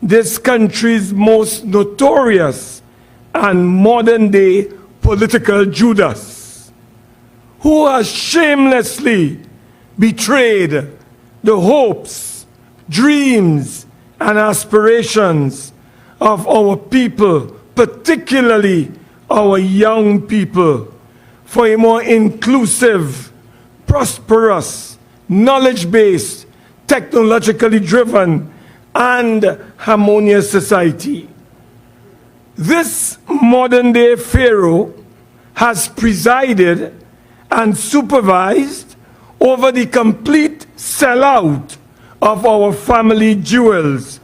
this country's most notorious and modern-day political Judas, who has shamelessly betrayed the hopes, dreams, and aspirations of our people, particularly our young people, for a more inclusive, prosperous, knowledge-based, technologically driven, and harmonious society. This modern-day Pharaoh has presided and supervised over the complete sellout of our family jewels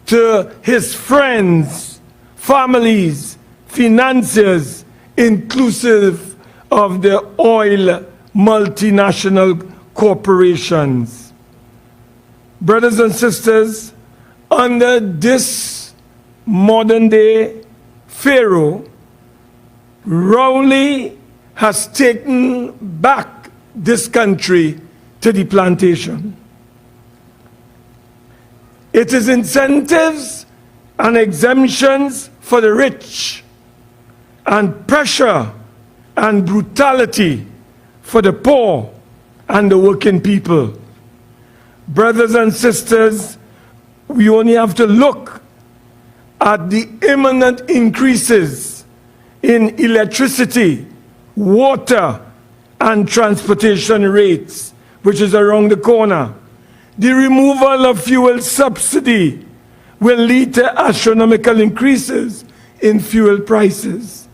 to his friends, families, financiers, inclusive of the oil multinational corporations. Brothers and sisters, under this modern-day Pharaoh, Rowley has taken back this country to the plantation. It is incentives and exemptions for the rich, and pressure and brutality for the poor and the working people. Brothers and sisters, we only have to look at the imminent increases in electricity, water, and transportation rates, which is around the corner. The removal of fuel subsidy will lead to astronomical increases in fuel prices.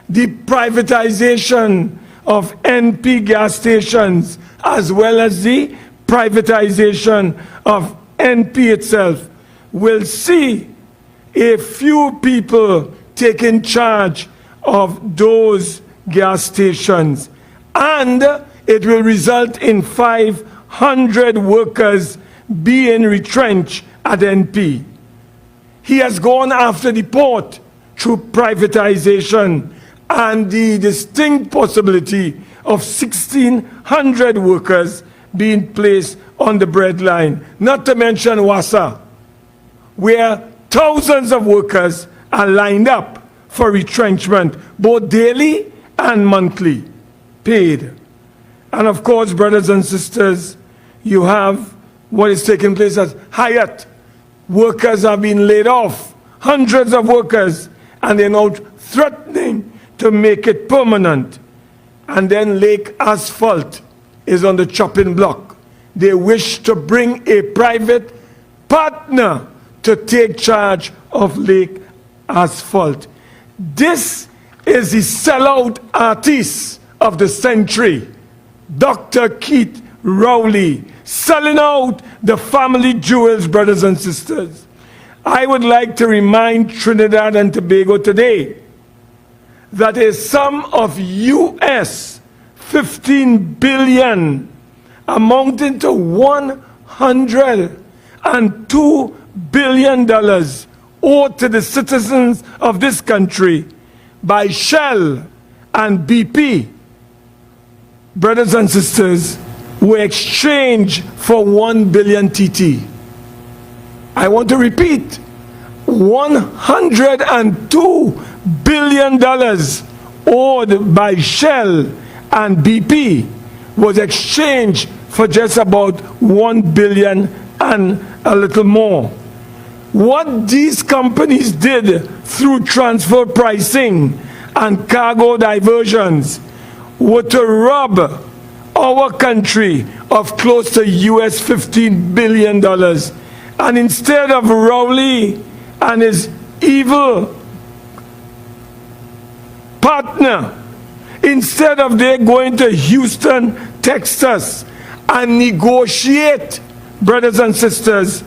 The privatization of NP gas stations, as well as the privatization of NP itself, will see a few people taking charge of those gas stations, and it will result in 500 workers being retrenched at NP. He has gone after the port through privatization and the distinct possibility of 1,600 workers being placed on the breadline, not to mention Wassa, where thousands of workers are lined up for retrenchment, both daily and monthly, paid. And of course, brothers and sisters, you have what is taking place at Hyatt. Workers have been laid off, hundreds of workers, and they're now threatening to make it permanent. And then Lake Asphalt is on the chopping block. They wish to bring a private partner to take charge of Lake Asphalt. This is the sellout artist of the century, Dr. Keith Rowley, selling out the family jewels, brothers and sisters. I would like to remind Trinidad and Tobago today that a sum of US 15 billion, amounting to $102 billion, owed to the citizens of this country by Shell and BP, brothers and sisters, were exchanged for 1 billion TT. I want to repeat, $102 billion owed by Shell and BP was exchanged for just about 1 billion and a little more. What these companies did through transfer pricing and cargo diversions were to rob our country of close to US $15 billion. And instead of Rowley and his evil partner, instead of they going to Houston, Texas, and negotiate, brothers and sisters,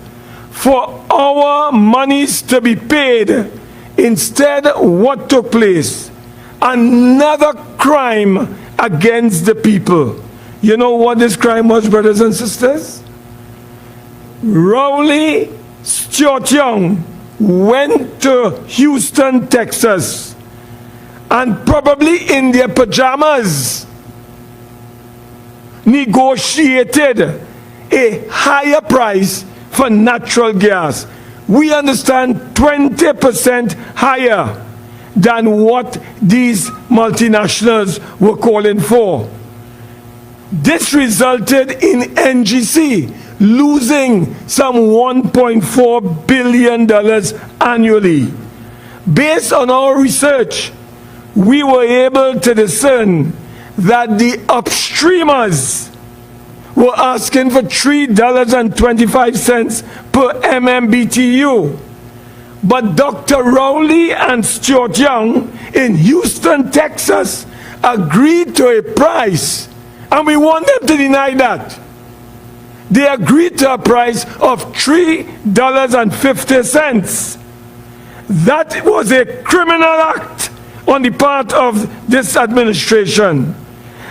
for our monies to be paid, instead what took place? Another crime against the people. You know what this crime was, brothers and sisters? Rowley Stuart Young went to Houston, Texas, and probably in their pajamas negotiated a higher price for natural gas. We understand 20% higher than what these multinationals were calling for. This resulted in NGC losing some $1.4 billion annually. Based on our research, we were able to discern that the upstreamers were asking for $3.25 per MMBTU. But Dr. Rowley and Stuart Young in Houston, Texas, agreed to a price, and we want them to deny that. They agreed to a price of $3.50. That was a criminal act on the part of this administration.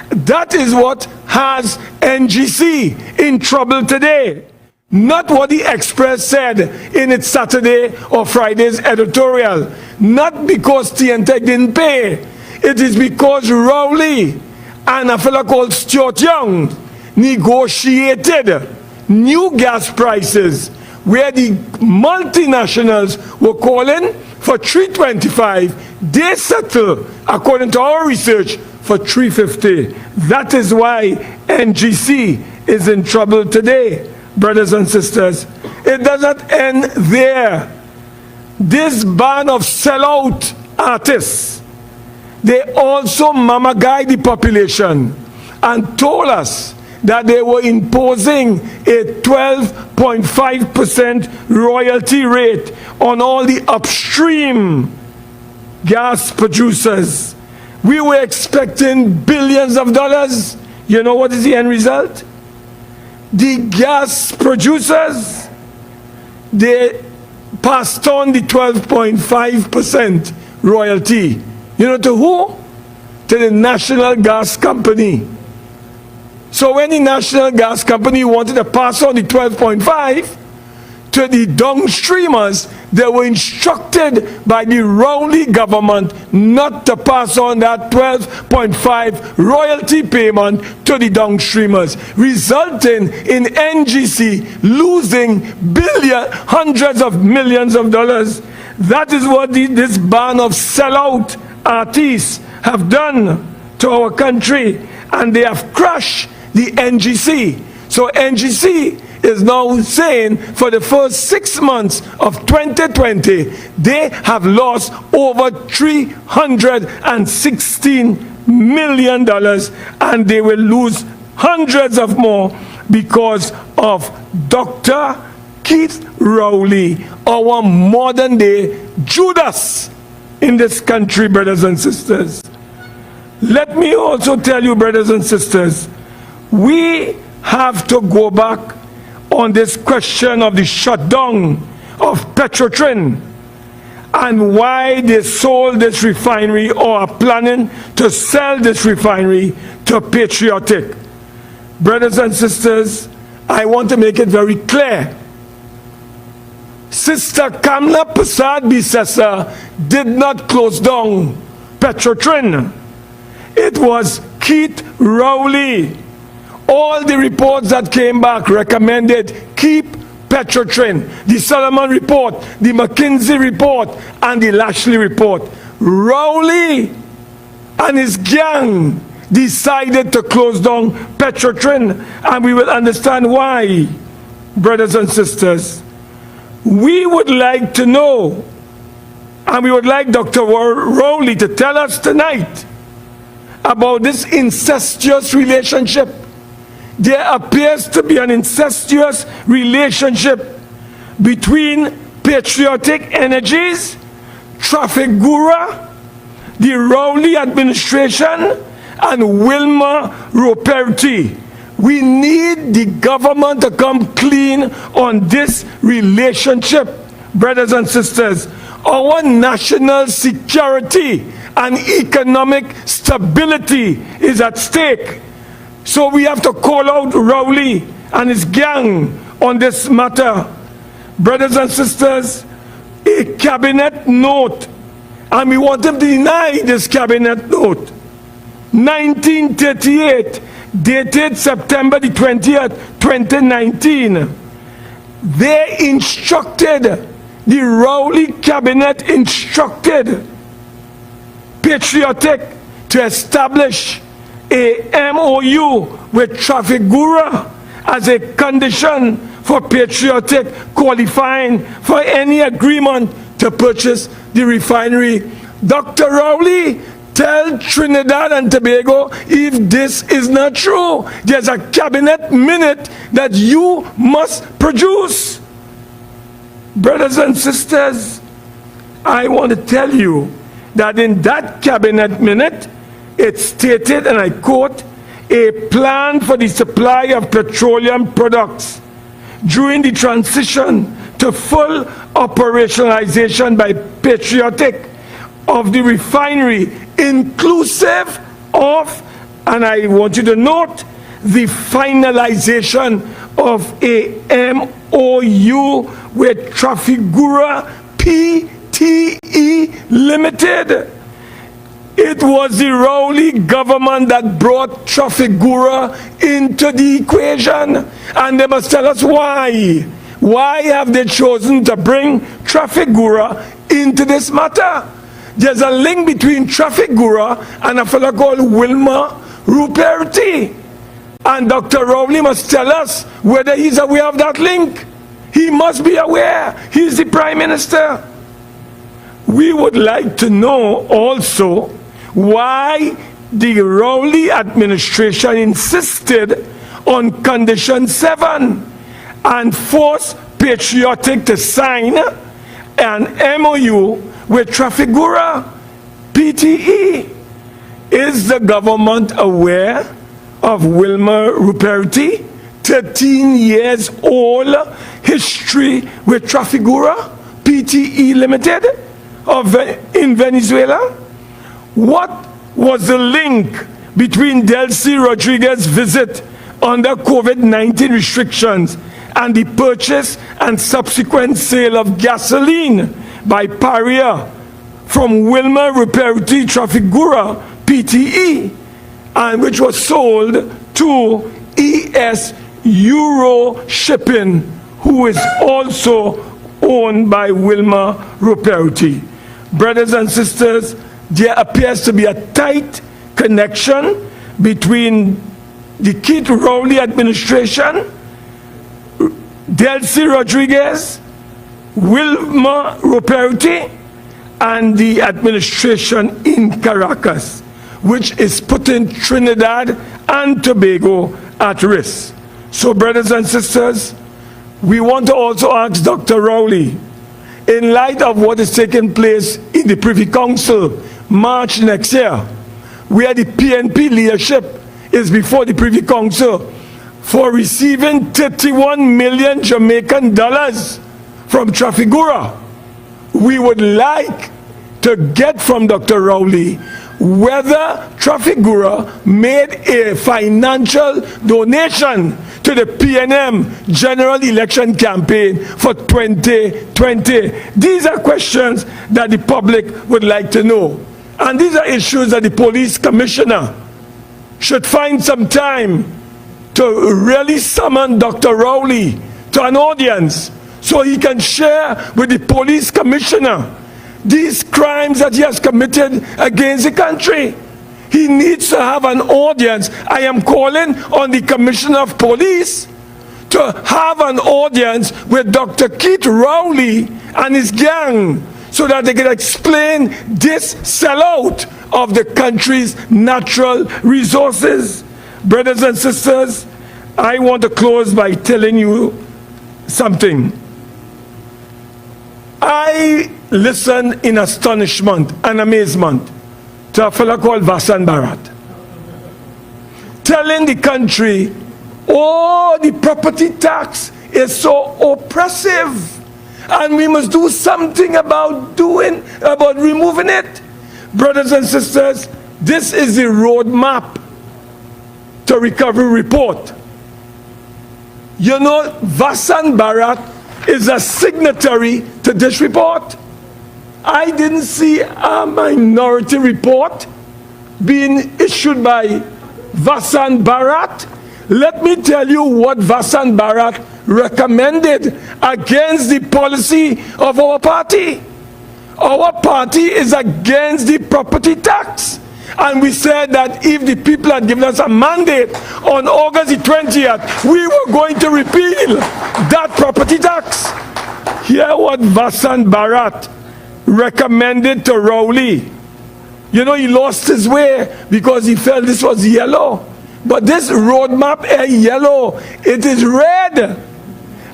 That is what has NGC in trouble today. Not what the Express said in its Saturday or Friday's editorial. Not because TNTech didn't pay. It is because Rowley and a fellow called Stuart Young negotiated new gas prices where the multinationals were calling for $3.25. They settled, according to our research, for $3.50. That is why NGC is in trouble today, brothers and sisters. It doesn't end there. This band of sellout artists, they also mama guide the population and told us that they were imposing a 12.5% royalty rate on all the upstream gas producers. We were expecting billions of dollars. You know what is the end result? The gas producers, they passed on the 12.5% royalty. You know to who? To the National Gas Company. So when the National Gas Company wanted to pass on the 12.5 to the downstreamers, they were instructed by the Rowley government not to pass on that 12.5 royalty payment to the downstreamers, resulting in NGC losing hundreds of millions of dollars. That is what this band of sellout artists have done to our country, and they have crushed the NGC. So NGC is now saying for the first 6 months of 2020, they have lost over $316 million, and they will lose hundreds of more because of Dr. Keith Rowley, our modern day Judas in this country, brothers and sisters. Let me also tell you, brothers and sisters, we have to go back on this question of the shutdown of Petrotrin and why they sold this refinery or are planning to sell this refinery to Patriotic. Brothers and sisters, I want to make it very clear. Sister Kamla Persad-Bissessar did not close down Petrotrin. It was Keith Rowley. All the reports that came back recommended keep Petrotrin. The Solomon report, the McKinsey report, and the Lashley report. Rowley and his gang decided to close down Petrotrin, and we will understand why, brothers and sisters. We would like to know, and we would like Dr. Rowley to tell us tonight about this incestuous relationship. There appears to be an incestuous relationship between Patriotic Energies, Trafigura, the Rowley administration, and Wilma Roperti. We need the government to come clean on this relationship, brothers and sisters. Our national security and economic stability is at stake. So we have to call out Rowley and his gang on this matter. Brothers and sisters, a cabinet note, and we want them to deny this cabinet note. 1938, dated September the 20th, 2019. They instructed, the Rowley cabinet instructed Patriotic to establish a MOU with Trafigura as a condition for Patriotic qualifying for any agreement to purchase the refinery. Dr. Rowley, tell Trinidad and Tobago if this is not true. There's a cabinet minute that you must produce. Brothers and sisters, I want to tell you that in that cabinet minute, it stated, and I quote, a plan for the supply of petroleum products during the transition to full operationalization by Patriotic of the refinery, inclusive of, and I want you to note, the finalization of a MOU with Trafigura Pte Limited. It was the Rowley government that brought Trafigura into the equation. And they must tell us why. Why have they chosen to bring Trafigura into this matter? There's a link between Trafigura and a fellow called Wilmer Ruperti. And Dr. Rowley must tell us whether he's aware of that link. He must be aware. He's the Prime Minister. We would like to know also why the Rowley administration insisted on Condition 7 and forced Patriotic to sign an MOU with Trafigura, PTE. Is the government aware of Wilmer Ruperti, 13 years old history with Trafigura, PTE Limited in Venezuela? What was the link between Delcy Rodriguez's visit under COVID-19 restrictions and the purchase and subsequent sale of gasoline by Paria from Wilmer Ruperti Trafigura, PTE, and which was sold to ES Euro Shipping, who is also owned by Wilmer Ruperti? Brothers and sisters, there appears to be a tight connection between the Keith Rowley administration, Delcy Rodriguez, Wilmer Ruperti, and the administration in Caracas, which is putting Trinidad and Tobago at risk. So, brothers and sisters, we want to also ask Dr. Rowley, in light of what is taking place in the Privy Council March next year, where the PNP leadership is before the Privy Council for receiving 31 million Jamaican dollars from Trafigura, we would like to get from Dr. Rowley whether Trafigura made a financial donation to the PNM general election campaign for 2020. These are questions that the public would like to know. And these are issues that the police commissioner should find some time to really summon Dr. Rowley to an audience so he can share with the police commissioner these crimes that he has committed against the country. He needs to have an audience. I am calling on the Commissioner of Police to have an audience with Dr. Keith Rowley and his gang so that they can explain this sellout of the country's natural resources. Brothers and sisters, I want to close by telling you something. I listen in astonishment and amazement to a fellow called Vasan Bharat telling the country, oh, the property tax is so oppressive and we must do something about removing it. Brothers and sisters, this is the roadmap to recovery report. You know, Vasan Bharat is a signatory to this report. I didn't see a minority report being issued by Vasan Bharat. Let me tell you what Vasan Bharat recommended against the policy of our party. Our party is against the property tax. And we said that if the people had given us a mandate on August the 20th, we were going to repeal that property tax. Hear what Vasan Bharat recommended to Rowley. You know, he lost his way because he felt this was yellow. But this roadmap is yellow. It is red.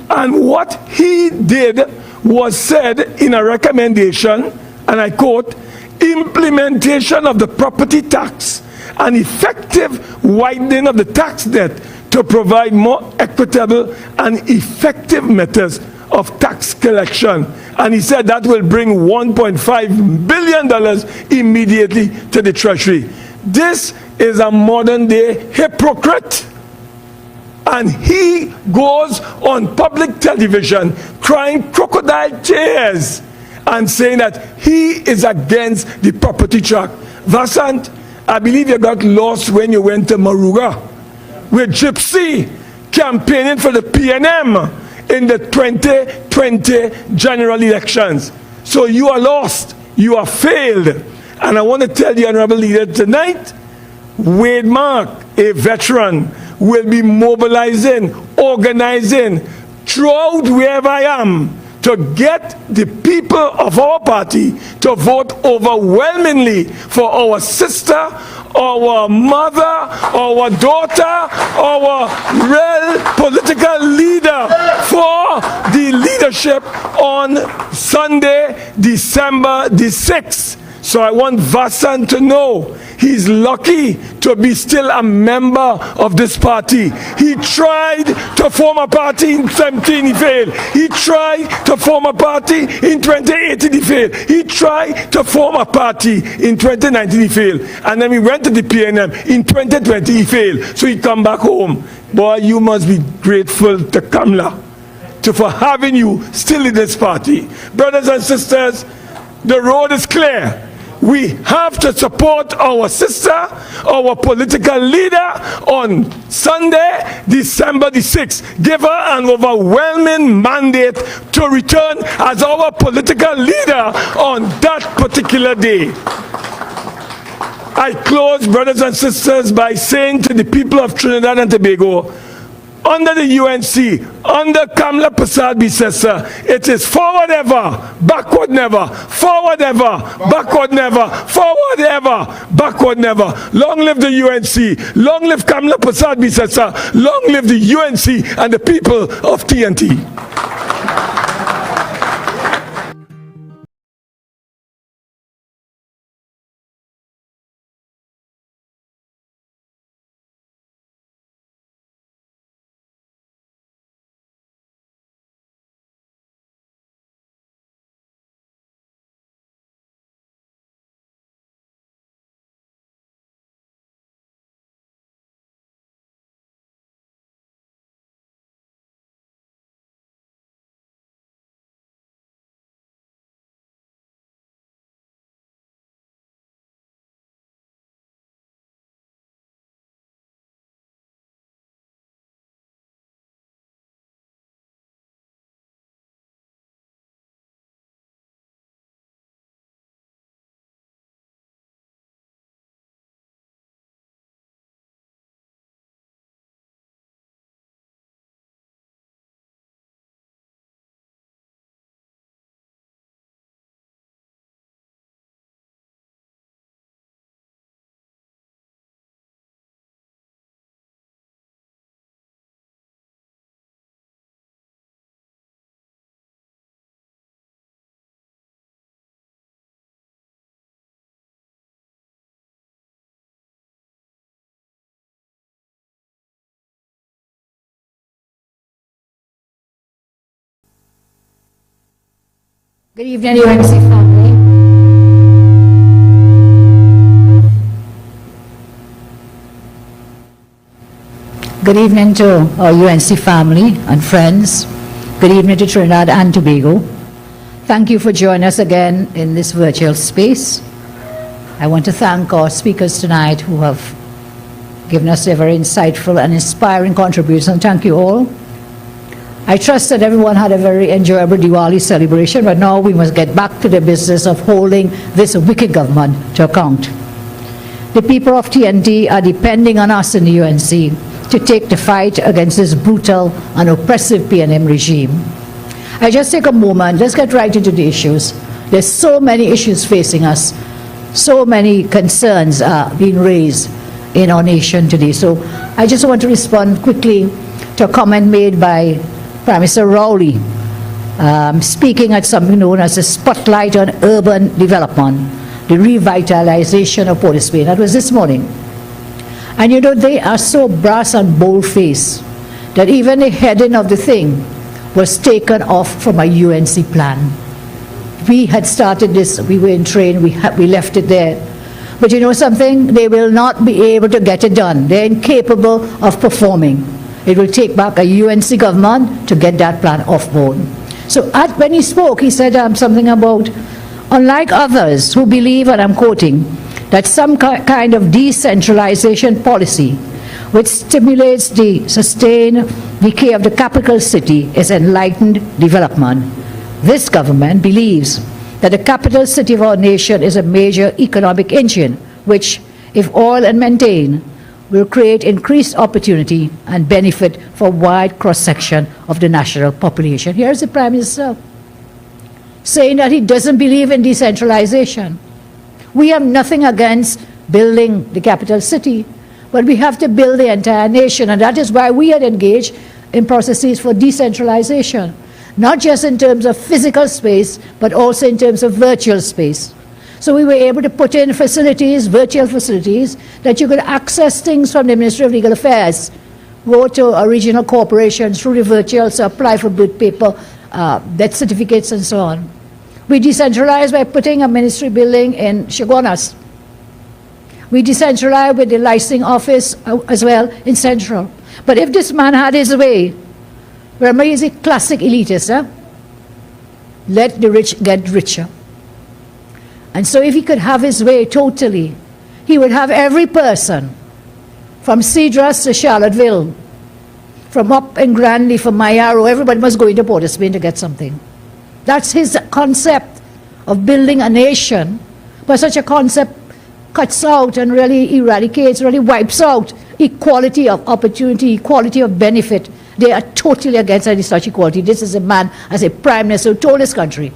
And what he did was said in a recommendation, and I quote, implementation of the property tax and effective widening of the tax debt to provide more equitable and effective methods of tax collection. And he said that will bring $1.5 billion immediately to the Treasury. This is a modern day hypocrite. And he goes on public television crying crocodile tears and saying that he is against the property tax. Vasant, I believe you got lost when you went to Maruga with Gypsy campaigning for the PNM in the 2020 general elections. So you are lost. You are failed. And I want to tell the Honorable Leader tonight, Wade Mark, a veteran, will be mobilizing, organizing throughout wherever I am to get the people of our party to vote overwhelmingly for our sister, our mother, our daughter, our real political leader for the leadership on Sunday, December the 6th. So I want Vasant to know he's lucky to be still a member of this party. He tried to form a party in 2017, he failed. He tried to form a party in 2018, he failed. He tried to form a party in 2019, he failed. And then we went to the PNM in 2020, he failed. So he come back home. Boy, you must be grateful to Kamla for having you still in this party. Brothers and sisters, the road is clear. We have to support our sister, our political leader on Sunday, December the 6th. Give her an overwhelming mandate to return as our political leader on that particular day. I close, brothers and sisters, by saying to the people of Trinidad and Tobago, under the UNC, under Kamla Persad-Bissessar, it is forward ever, backward never, forward ever, backward never, forward ever, backward never. Long live the UNC, long live Kamla Persad-Bissessar, long live the UNC and the people of TNT. Good evening, UNC family. Good evening to our UNC family and friends. Good evening to Trinidad and Tobago. Thank you for joining us again in this virtual space. I want to thank our speakers tonight who have given us a very insightful and inspiring contribution. Thank you all. I trust that everyone had a very enjoyable Diwali celebration, but now we must get back to the business of holding this wicked government to account. The people of TNT are depending on us in the UNC to take the fight against this brutal and oppressive PNM regime. I just take a moment, let's get right into the issues. There's so many issues facing us, so many concerns are being raised in our nation today. So I just want to respond quickly to a comment made by Prime Minister Rowley, speaking at something known as a spotlight on urban development, the revitalization of Port of Spain. That was this morning. And you know, they are so brass and bold-faced that even the heading of the thing was taken off from a UNC plan. We had started this, we were in train, we left it there. But you know something? They will not be able to get it done. They're incapable of performing. It will take back a UNC government to get that plan off board. So when he spoke, he said something about, unlike others who believe, and I'm quoting, that some kind of decentralization policy which stimulates the sustained decay of the capital city is enlightened development. This government believes that the capital city of our nation is a major economic engine which, if oiled and maintained, will create increased opportunity and benefit for a wide cross-section of the national population. Here's the Prime Minister saying that he doesn't believe in decentralization. We have nothing against building the capital city, but we have to build the entire nation, and that is why we are engaged in processes for decentralization, not just in terms of physical space, but also in terms of virtual space. So we were able to put in facilities, virtual facilities, that you could access things from the Ministry of Legal Affairs, go to a regional corporation through the virtual, so apply for bid paper, death certificates, and so on. We decentralized by putting a ministry building in Chaguanas. We decentralized with the licensing office as well in Central. But if this man had his way, remember he's a classic elitist, let the rich get richer. And so if he could have his way totally, he would have every person from Cedras to Charlottesville, from up in Granly, from Mayaro, everybody must go into Port of Spain to get something. That's his concept of building a nation. But such a concept cuts out and really eradicates, really wipes out equality of opportunity, equality of benefit. They are totally against any such equality. This is a man, as a prime minister, who told his country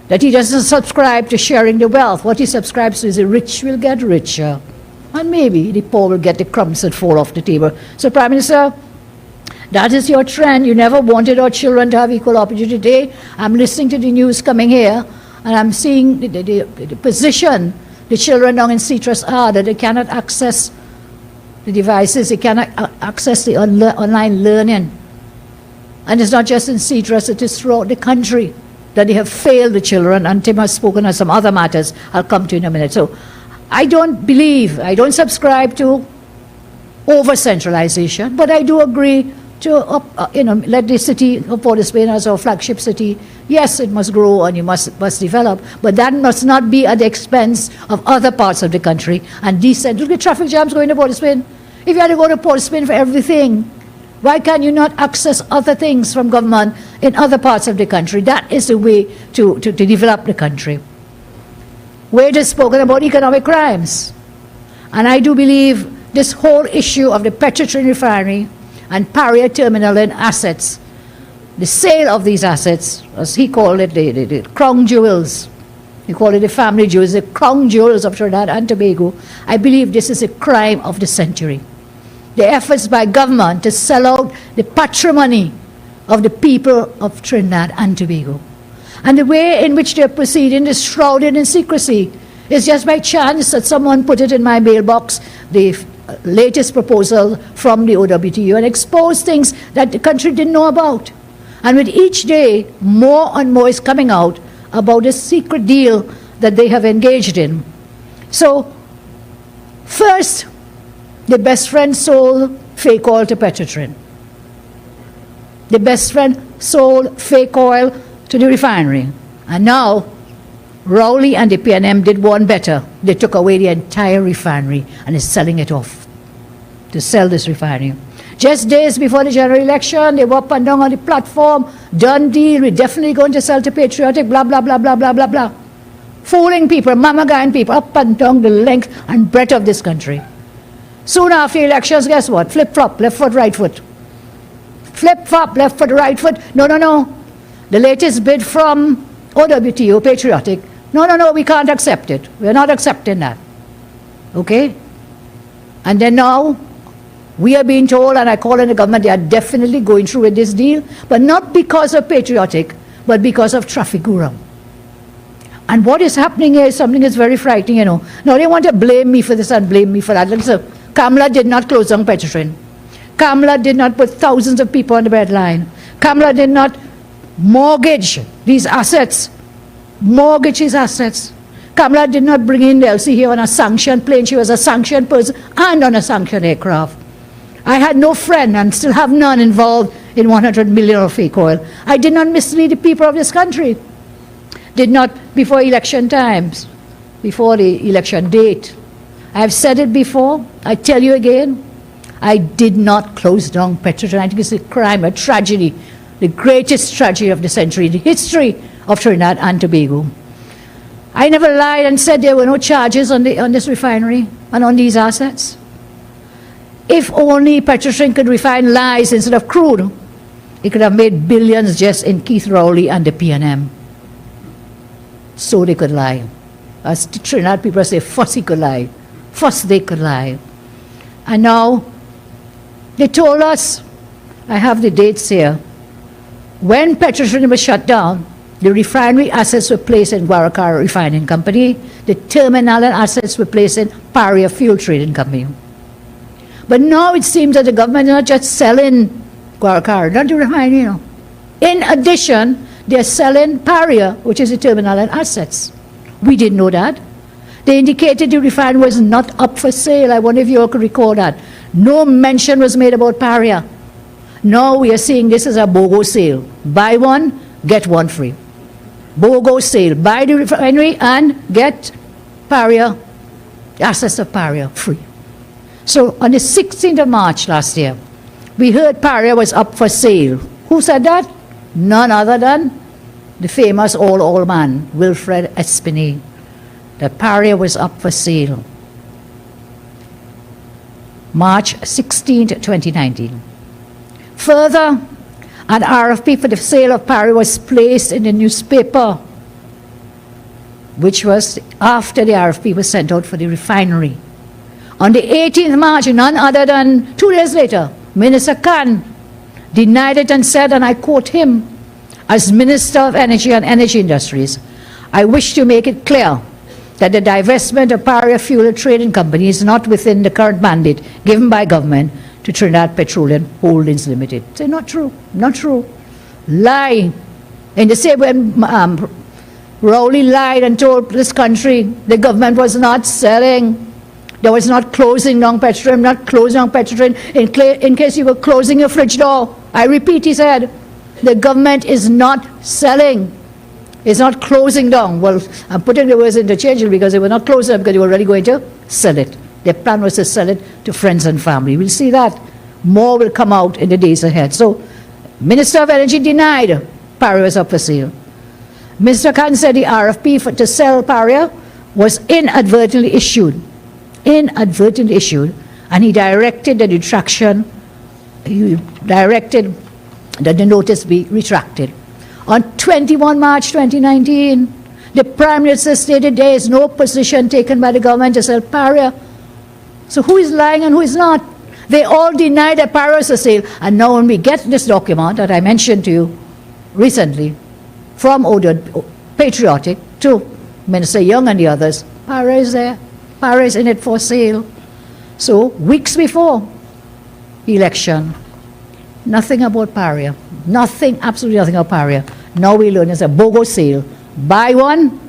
that he doesn't subscribe to sharing the wealth. What he subscribes to is the rich will get richer, and maybe the poor will get the crumbs that fall off the table. So, Prime Minister, that is your trend. You never wanted our children to have equal opportunity. Today, I'm listening to the news coming here, and I'm seeing the position the children down in Citrus are, that they cannot access the devices, they cannot access the online learning. And it's not just in Citrus, it is throughout the country that they have failed the children, and Tim has spoken on some other matters I'll come to in a minute. So I don't subscribe to over-centralization, but I do agree to let the city of Port of Spain as our flagship city. Yes, it must grow and you must develop, but that must not be at the expense of other parts of the country. And look at traffic jams going to Port of Spain. If you had to go to Port of Spain for everything, why can you not access other things from government in other parts of the country? That is the way to develop the country. Wade has spoken about economic crimes. And I do believe this whole issue of the Petrotrin refinery and Paria terminal and assets, the sale of these assets, as he called it, the crown jewels, he called it the family jewels, the crown jewels of Trinidad and Tobago, I believe this is a crime of the century. The efforts by government to sell out the patrimony of the people of Trinidad and Tobago. And the way in which they're proceeding is shrouded in secrecy. It's just by chance that someone put it in my mailbox, the latest proposal from the OWTU, and exposed things that the country didn't know about. And with each day, more and more is coming out about this secret deal that they have engaged in. So, first, the best friend sold fake oil to Petrotrin. The best friend sold fake oil to the refinery. And now, Rowley and the PNM did one better. They took away the entire refinery and is selling it off to sell this refinery. Just days before the general election, they were up and down on the platform, done deal, we're definitely going to sell to Patriotic, blah, blah, blah, blah, blah, blah, blah. Fooling people, mamagaing people up and down the length and breadth of this country. Soon after elections, guess what? Flip-flop, left foot, right foot. Flip-flop, left foot, right foot. No, no, no. The latest bid from OWTO, Patriotic, no, we can't accept it. We're not accepting that. Okay? And then now, we are being told, and I call on the government, they are definitely going through with this deal, but not because of Patriotic, but because of Trafigura. And what is happening here is something that's very frightening, you know. Now they want to blame me for this and blame me for that. Listen, Kamala did not close down Petrotrin. Kamala did not put thousands of people on the breadline. Kamala did not mortgage these assets. Kamala did not bring in the LC here on a sanctioned plane. She was a sanctioned person and on a sanctioned aircraft. I had no friend and still have none involved in 100 million of fake oil. I did not mislead the people of this country. Did not, before election times, before the election date. I've said it before, I tell you again, I did not close down Petrotrin. I think it's a crime, a tragedy, the greatest tragedy of the century, the history of Trinidad and Tobago. I never lied and said there were no charges on this refinery and on these assets. If only Petrotrin could refine lies instead of crude, it could have made billions just in Keith Rowley and the PNM. So they could lie. As the Trinidad people say, fuss he could lie. Fuss they could lie. And now, they told us, I have the dates here, when Petrotrin was shut down, the refinery assets were placed in Guaracara Refining Company, the terminal and assets were placed in Paria Fuel Trading Company. But now it seems that the government is not just selling Guaracara, not the refinery, you know. In addition, they're selling Paria, which is the terminal and assets. We didn't know that. They indicated the refinery was not up for sale. I wonder if you all could recall that. No mention was made about Paria. Now we are seeing this as a BOGO sale. Buy one, get one free. BOGO sale. Buy the refinery and get Paria, the assets of Paria, free. So on the 16th of March last year, we heard Paria was up for sale. Who said that? None other than the famous old man, Wilfred Espinay. That Paria was up for sale. March 16, 2019. Further, an RFP for the sale of Paria was placed in the newspaper, which was after the RFP was sent out for the refinery. On the 18th of March, none other than 2 days later, Minister Khan denied it and said, and I quote him, as Minister of Energy and Energy Industries, I wish to make it clear that the divestment of Paria Fuel Trading Company is not within the current mandate given by government to Trinidad Petroleum Holdings Limited. Say, not true, not true. Lie. In the same way, Rowley lied and told this country the government was not selling. There was not closing down Petrotrin, not closing down Petrotrin in case you were closing your fridge door. I repeat, he said, the government is not selling. It's not closing down. Well, I'm putting the words interchangeably because they were not closing because they were already going to sell it. Their plan was to sell it to friends and family. We'll see that. More will come out in the days ahead. So, Minister of Energy denied Paria was up for sale. Mr. Khan said the RFP to sell Paria was inadvertently issued. Inadvertently issued. And he directed the retraction, he directed that the notice be retracted. On 21 March 2019, the Prime Minister stated there is no position taken by the government to sell Paria. So who is lying and who is not? They all denied that Paria was for sale. And now when we get this document that I mentioned to you recently, from Oded, Patriotic, to Minister Young and the others, Paria is there. Paria is in it for sale. So weeks before the election, nothing about Paria. Nothing, absolutely nothing about Paria. Now we learn it's a BOGO sale. Buy one,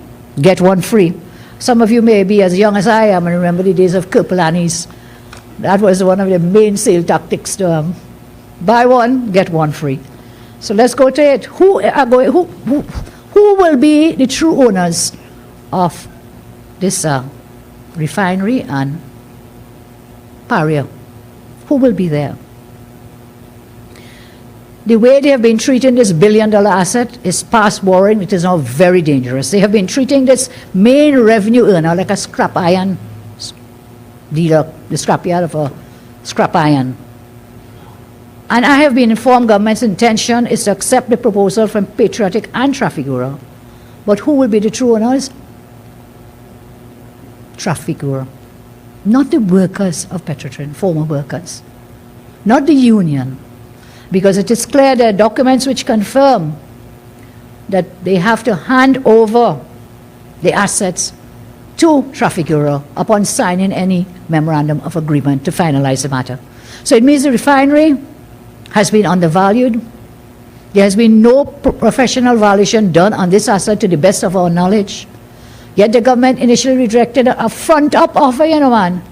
get one free. Some of you may be as young as I am and remember the days of Kirpalanis. That was one of the main sale tactics to buy one, get one free. So let's go to it. Who will be the true owners of this refinery and Paria? Who will be there? The way they have been treating this billion-dollar asset is past worrying. It is now very dangerous. They have been treating this main revenue earner like a scrap iron dealer, the scrapyard of a scrap iron. And I have been informed government's intention is to accept the proposal from Patriotic and Trafigura. But who will be the true owners? Trafigura. Not the workers of Petrotrin, former workers. Not the union. Because it is clear there are documents which confirm that they have to hand over the assets to Trafigura upon signing any memorandum of agreement to finalize the matter. So it means the refinery has been undervalued. There has been no professional valuation done on this asset to the best of our knowledge. Yet the government initially rejected a front-up offer, you know, man.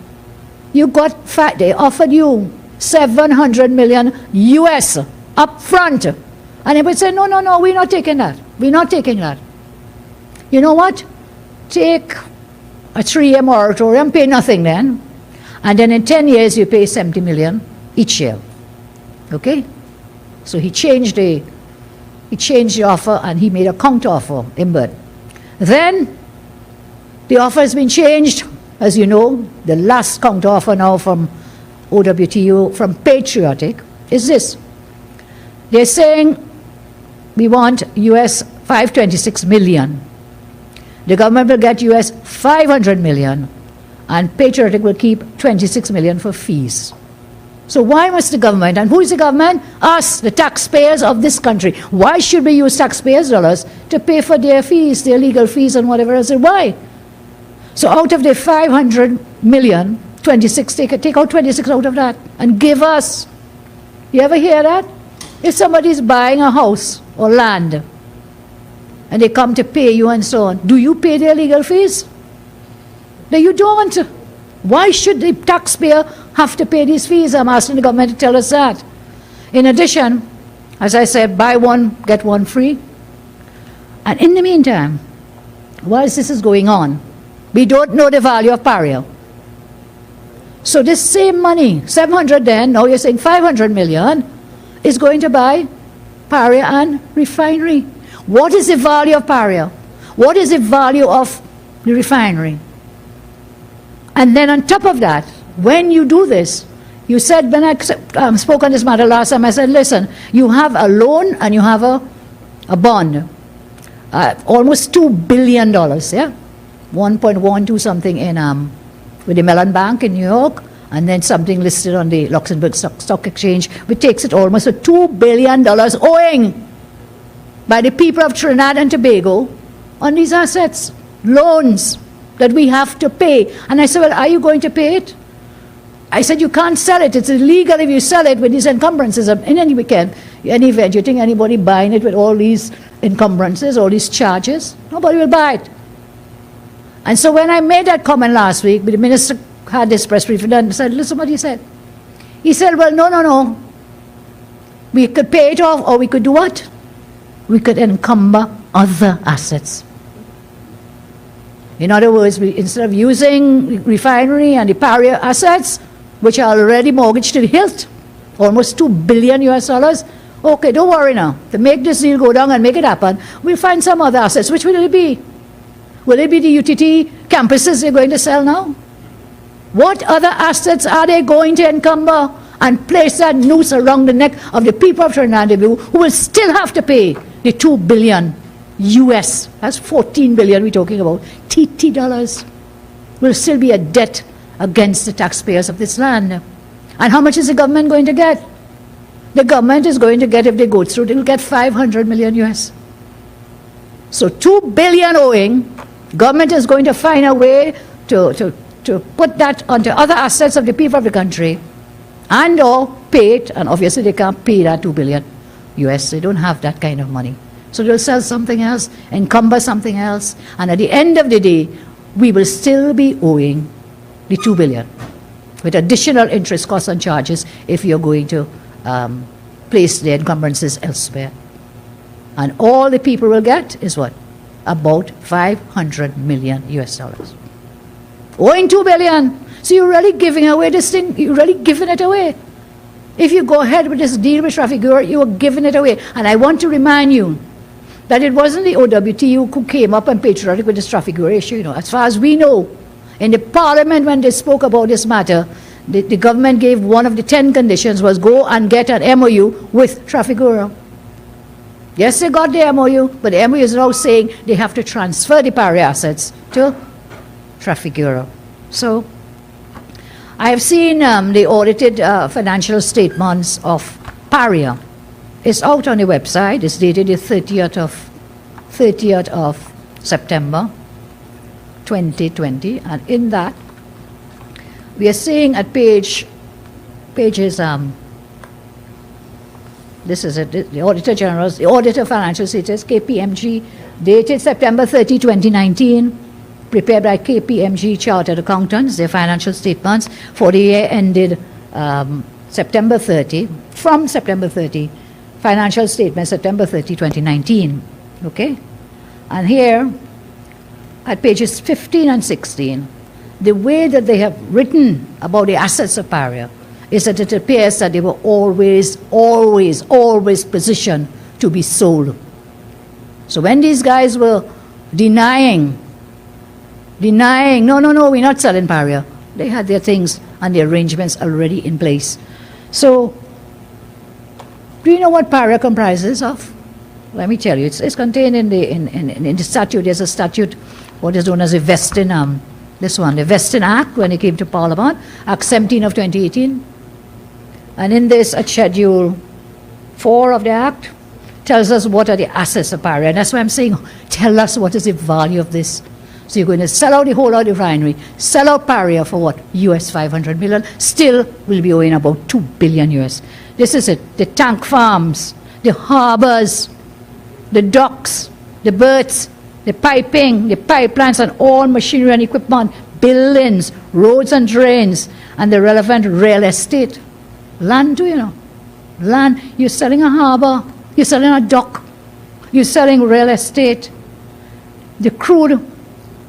You got fat, they offered you 700 million US up front. And they would say, no, no, no, we're not taking that. We're not taking that. You know what? Take a 3-year moratorium, pay nothing then, and then in 10 years you pay 70 million each year. Okay? So he changed the offer and he made a counter offer, Imbert. Then the offer has been changed, as you know. The last counter offer now from OWTU, from Patriotic, is this. They're saying we want US 526 million. The government will get US 500 million, and Patriotic will keep 26 million for fees. So why must the government, and who is the government? Us, the taxpayers of this country. Why should we use taxpayers' dollars to pay for their fees, their legal fees and whatever else? Why? So out of the 500 million, 26, take out 26 out of that and give us. You ever hear that? If somebody is buying a house or land and they come to pay you and so on, do you pay their legal fees? No, you don't. Why should the taxpayer have to pay these fees? I'm asking the government to tell us that. In addition, as I said, buy one, get one free. And in the meantime, whilst this is going on, we don't know the value of Paria. So this same money, 700 then, now you're saying 500 million, is going to buy Paria and refinery. What is the value of Paria? What is the value of the refinery? And then on top of that, when you do this, you said, when I spoke on this matter last time, I said, listen, you have a loan and you have a bond, almost $2 billion, yeah? 1.12 something in, with the Mellon Bank in New York, and then something listed on the Luxembourg Stock Exchange, which takes it almost to $2 billion owing by the people of Trinidad and Tobago on these assets, loans that we have to pay. And I said, well, are you going to pay it? I said, you can't sell it. It's illegal if you sell it with these encumbrances. In any event, you think anybody buying it with all these encumbrances, all these charges? Nobody will buy it. And so when I made that comment last week, the minister had this press briefing and said, listen what he said. He said, well, no. We could pay it off, or we could do what? We could encumber other assets. In other words, instead of using refinery and the Paria assets, which are already mortgaged to the hilt, almost $2 billion US, okay, don't worry now. To make this deal go down and make it happen, we'll find some other assets. Which will it be? Will it be the UTT campuses they're going to sell now? What other assets are they going to encumber and place that noose around the neck of the people of Trinidad and Tobago, who will still have to pay the $2 billion US, that's 14 billion we're talking about, TT dollars, will still be a debt against the taxpayers of this land. And how much is the government going to get? The government is going to get, if they go through, they will get 500 million US. So 2 billion owing, government is going to find a way to put that onto other assets of the people of the country and or pay it, and obviously they can't pay that 2 billion US, they don't have that kind of money. So they'll sell something else, encumber something else, and at the end of the day, we will still be owing the 2 billion with additional interest costs and charges if you're going to place the encumbrances elsewhere. And all the people will get is what? About 500 million US dollars. Owing 2 billion. So you're really giving away this thing, you're really giving it away. If you go ahead with this deal with Trafigura, you are giving it away. And I want to remind you that it wasn't the OWTU who came up and patriotic with this Trafigura issue. As far as we know, in the parliament when they spoke about this matter, the government gave one of the 10 conditions was go and get an MOU with Trafigura. Yes, they got the MOU, but the MOU is now saying they have to transfer the Paria assets to Trafigura. So I have seen the audited financial statements of Paria. It's out on the website. It's dated the 30th of September 2020, and in that we are seeing at pages this is it, the Auditor General's, the Auditor Financial Status, KPMG, dated September 30, 2019, prepared by KPMG Chartered Accountants, their financial statements for the year ended September 30, from September 30, financial statement September 30, 2019, okay? And here, at pages 15 and 16, the way that they have written about the assets of Paria is that it appears that they were always positioned to be sold. So when these guys were denying, no, we're not selling Paria, they had their things and the arrangements already in place. So, do you know what Paria comprises of? Let me tell you, it's contained in the statute. There's a statute, what is known as the Vesting, the Vesting Act, when it came to Parliament, Act 17 of 2018. And in this, at Schedule 4 of the Act, tells us what are the assets of Paria. And that's why I'm saying, tell us what is the value of this. So you're going to sell out the whole of the refinery, sell out Paria for what? US 500 million, still will be owing about 2 billion US. This is it. The tank farms, the harbors, the docks, the berths, the piping, the pipelines, and all machinery and equipment, buildings, roads and drains, and the relevant real estate. Land, do you know? Land. You're selling a harbor, you're selling a dock, you're selling real estate. The crude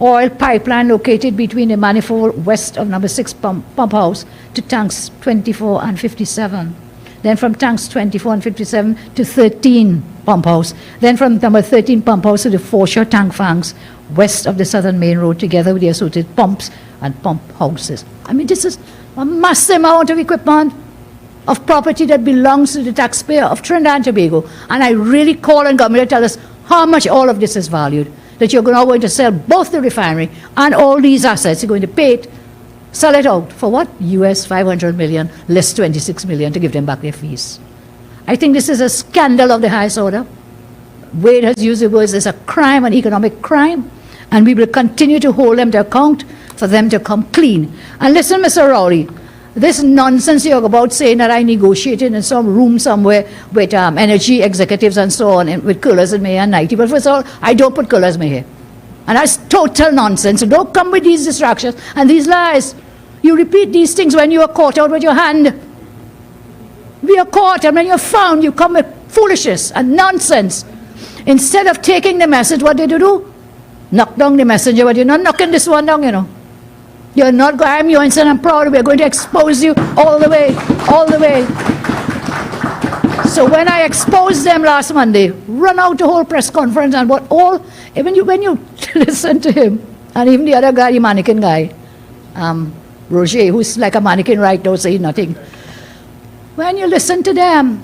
oil pipeline located between the manifold west of number 6 pump house to tanks 24 and 57. Then from tanks 24 and 57 to 13 pump house. Then from number 13 pump house to the foreshore tank farms west of the southern main road, together with the associated pumps and pump houses. I mean, this is a massive amount of equipment, of property that belongs to the taxpayer of Trinidad and Tobago. And I really call on government to tell us how much all of this is valued. That you're now going to sell both the refinery and all these assets. You're going to pay it, sell it out for what? US 500 million, less 26 million to give them back their fees. I think this is a scandal of the highest order. Wade has used the words, it's a crime, an economic crime, and we will continue to hold them to account for them to come clean. And listen, Mr. Rowley, this nonsense you're about saying that I negotiated in some room somewhere with energy executives and so on, and with colours in my hair and nighty. But first of all, I don't put colours in my hair. And that's total nonsense. So don't come with these distractions and these lies. You repeat these things when you are caught out with your hand. We are caught, and when you're found, you come with foolishness and nonsense. Instead of taking the message, what did you do? Knock down the messenger, but you're not knocking this one down, you know. You're not going, I'm yours and I'm proud. We're going to expose you all the way, all the way. So when I exposed them last Monday, run out the whole press conference and what all, when you listen to him, and even the other guy, the mannequin guy, Roger, who's like a mannequin right now, saying nothing. When you listen to them,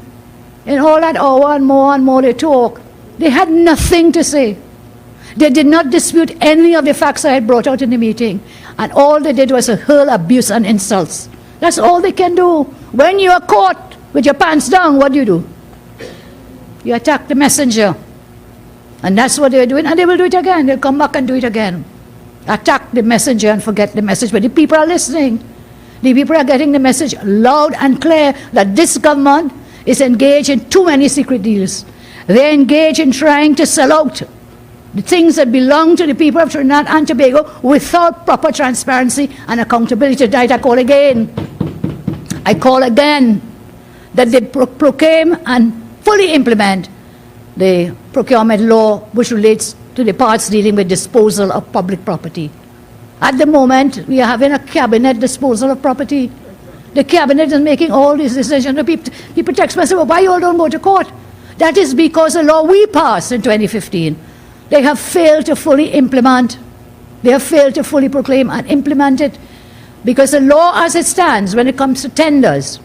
in all that hour and more they talk, they had nothing to say. They did not dispute any of the facts I had brought out in the meeting. And all they did was hurl abuse and insults. That's all they can do. When you are caught with your pants down, what do? You attack the messenger. And that's what they're doing. And they will do it again. They'll come back and do it again. Attack the messenger and forget the message. But the people are listening. The people are getting the message loud and clear that this government is engaged in too many secret deals. They're engaged in trying to sell out the things that belong to the people of Trinidad and Tobago without proper transparency and accountability. That I call again. I call again that they proclaim and fully implement the procurement law which relates to the parts dealing with disposal of public property. At the moment, we are having a cabinet disposal of property. The cabinet is making all these decisions. The people text me and say, well, why you all don't go to court? That is because the law we passed in 2015, they have failed to fully implement. They have failed to fully proclaim and implement it. Because the law as it stands, when it comes to tenders,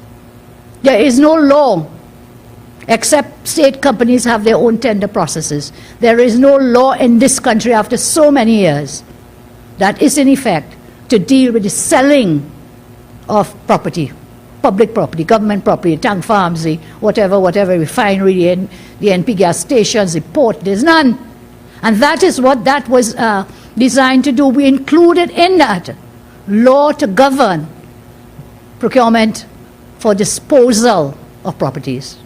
there is no law except state companies have their own tender processes. There is no law in this country after so many years that is in effect to deal with the selling of property, public property, government property, tank farms, the whatever, refinery, the NP gas stations, the port. There's none. And that is what that was designed to do. We included in that law to govern procurement for disposal of properties.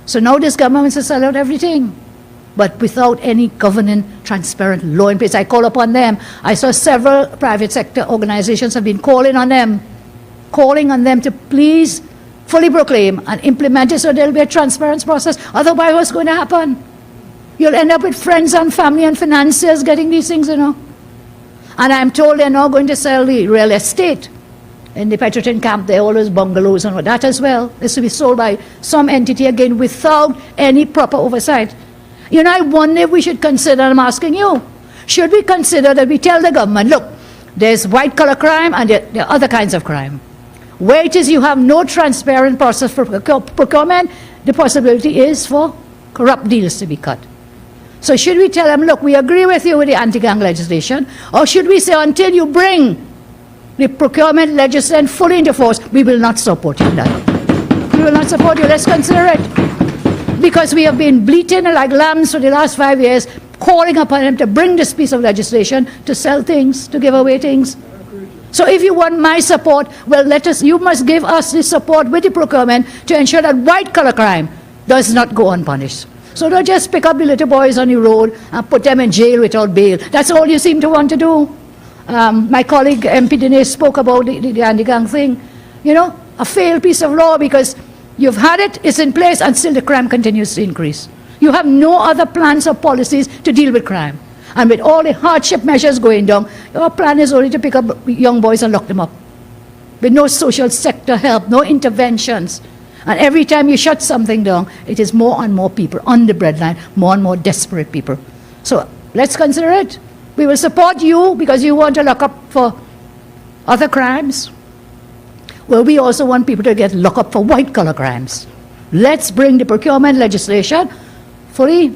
So now this government wants to sell out everything, but without any governing, transparent law in place. I call upon them. I saw several private sector organizations have been calling on them to please fully proclaim and implement it so there will be a transparent process. Otherwise, what's going to happen? You'll end up with friends and family and financiers getting these things, you know. And I'm told they're now going to sell the real estate. In the Petrotin camp, there are all those bungalows and all that as well. This will be sold by some entity again without any proper oversight. You know, I wonder if we should consider, I'm asking you, should we consider that we tell the government, look, there's white-collar crime and there are other kinds of crime. Where it is you have no transparent process for procurement, the possibility is for corrupt deals to be cut. So should we tell them, look, we agree with you with the anti-gang legislation, or should we say until you bring the procurement legislation fully into force, we will not support you in that. We will not support you. Let's consider it. Because we have been bleating like lambs for the last 5 years, calling upon them to bring this piece of legislation to sell things, to give away things. So if you want my support, well, you must give us the support with the procurement to ensure that white-collar crime does not go unpunished. So don't just pick up the little boys on the road and put them in jail without bail. That's all you seem to want to do. My colleague MP Dinesh spoke about the anti-gang thing. You know, a failed piece of law because you've had it, it's in place, and still the crime continues to increase. You have no other plans or policies to deal with crime. And with all the hardship measures going down, your plan is only to pick up young boys and lock them up. With no social sector help, no interventions. And every time you shut something down, it is more and more people on the breadline, more and more desperate people. So let's consider it. We will support you because you want to lock up for other crimes. Well, we also want people to get locked up for white-collar crimes. Let's bring the procurement legislation, fully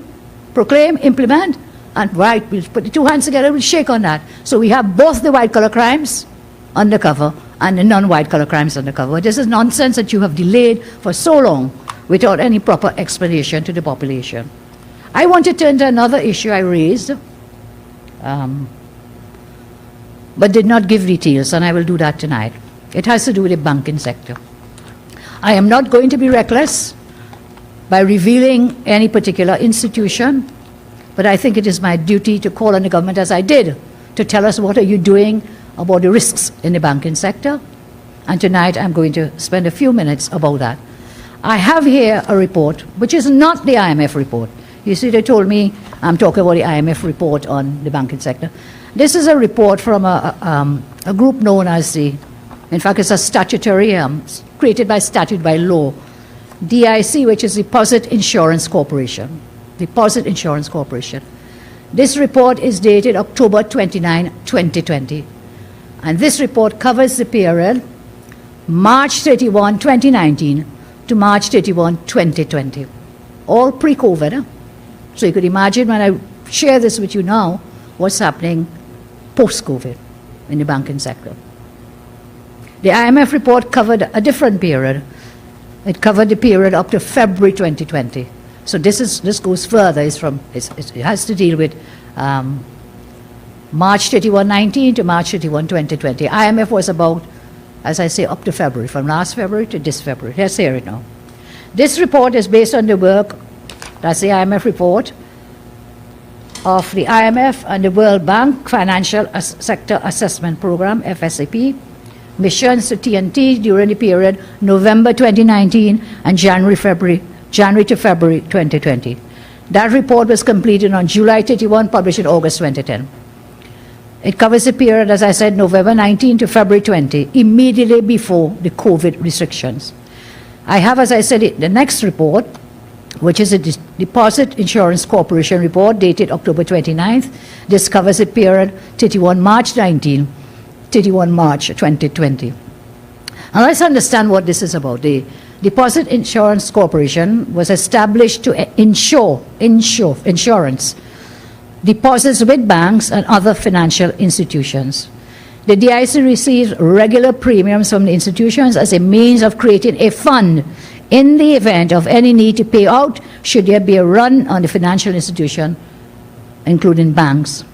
proclaim, implement, and right, we'll put the two hands together, we'll shake on that. So we have both the white-collar crimes undercover and the non-white-collar crimes undercover. This is nonsense that you have delayed for so long without any proper explanation to the population. I want to turn to another issue I raised, but did not give details, and I will do that tonight. It has to do with the banking sector. I am not going to be reckless by revealing any particular institution, but I think it is my duty to call on the government, as I did, to tell us what are you doing about the risks in the banking sector. And tonight I'm going to spend a few minutes about that. I have here a report, which is not the IMF report. You see, they told me I'm talking about the IMF report on the banking sector. This is a report from a group known as in fact, it's a statutory, created by statute, by law, DIC, which is Deposit Insurance Corporation. Deposit Insurance Corporation. This report is dated October 29, 2020. And this report covers the period March 31, 2019 to March 31, 2020. All pre-COVID. Huh? So you could imagine when I share this with you now, what's happening post-COVID in the banking sector. The IMF report covered a different period. It covered the period up to February 2020. So this goes further. It has to deal with March 31, 19 to March 31, 2020. IMF was about, as I say, up to February, from last February to this February. Let's hear it now. This report is based on the work, that's the IMF report, of the IMF and the World Bank Financial Sector Assessment Program, FSAP, missions to TNT during the period November 2019 and January to February 2020. That report was completed on July 31, published in August 2010. It covers the period, as I said, November 19 to February 20, immediately before the COVID restrictions. I have, as I said, the next report, which is a Deposit Insurance Corporation report dated October 29th. This covers the period 31 March 19, 31 March 2020. Now let's understand what this is about. The Deposit Insurance Corporation was established to insure insurance deposits with banks and other financial institutions. The DIC receives regular premiums from the institutions as a means of creating a fund in the event of any need to pay out should there be a run on the financial institution, including banks.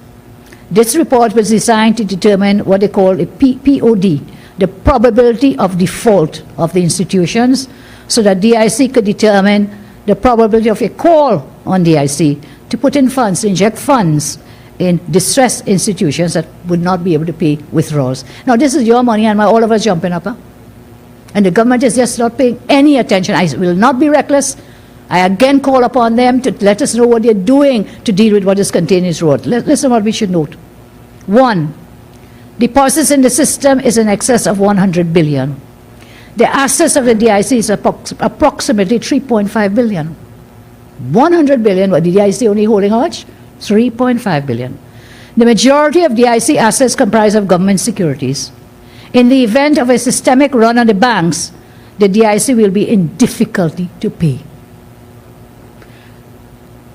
This report was designed to determine what they call a POD, the probability of default of the institutions, so that DIC could determine the probability of a call on DIC to put in funds, to inject funds in distressed institutions that would not be able to pay withdrawals. Now this is your money and all of us jumping up. Huh? And the government is just not paying any attention. I will not be reckless. I again call upon them to let us know what they're doing to deal with what is contained in this report. Listen what we should note. 1, Deposits in the system is in excess of 100 billion. The assets of the DIC is approximately 3.5 billion. 100 billion, what the DIC only holding how much? 3.5 billion. The majority of DIC assets comprise of government securities. In the event of a systemic run on the banks, the DIC will be in difficulty to pay.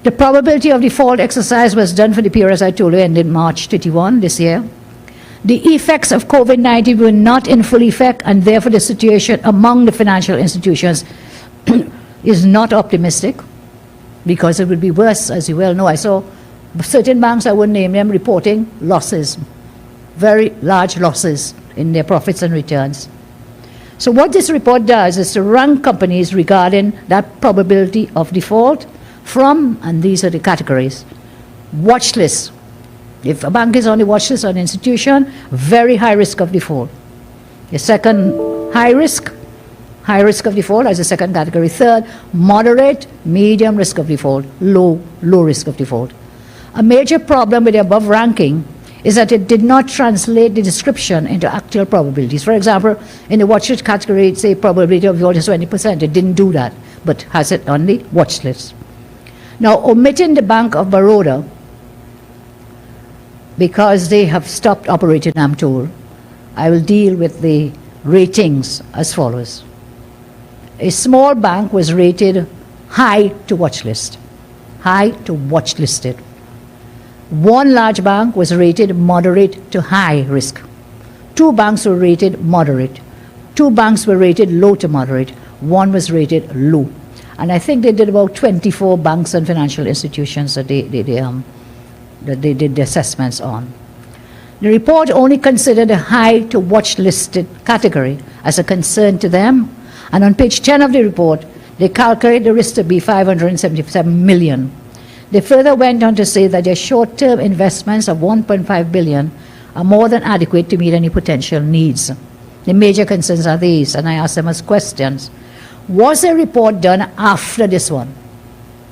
The probability of default exercise was done for the period, as I told you, ended March 31 this year. The effects of COVID-19 were not in full effect, and therefore the situation among the financial institutions is not optimistic, because it would be worse, as you well know. I saw certain banks, I wouldn't name them, reporting losses, very large losses in their profits and returns. So what this report does is to rank companies regarding that probability of default from, and these are the categories, watch list. If a bank is on the watch list or an institution, very high risk of default. The second, high risk of default as a second category. Third, moderate, medium risk of default, low risk of default. A major problem with the above ranking is that it did not translate the description into actual probabilities. For example, in the watch list category, it's a probability of default is 20%. It didn't do that, but has it on the watch list. Now, omitting the Bank of Baroda, because they have stopped operating, I'm told, I will deal with the ratings as follows. A small bank was rated high to watch list, high to watch listed. One large bank was rated moderate to high risk. Two banks were rated moderate. Two banks were rated low to moderate. One was rated low. And I think they did about 24 banks and financial institutions that they did the assessments on. The report only considered a high to watch listed category as a concern to them. And on page 10 of the report, they calculate the risk to be 577 million. They further went on to say that their short-term investments of 1.5 billion are more than adequate to meet any potential needs. The major concerns are these, and I asked them as questions. Was a report done after this one?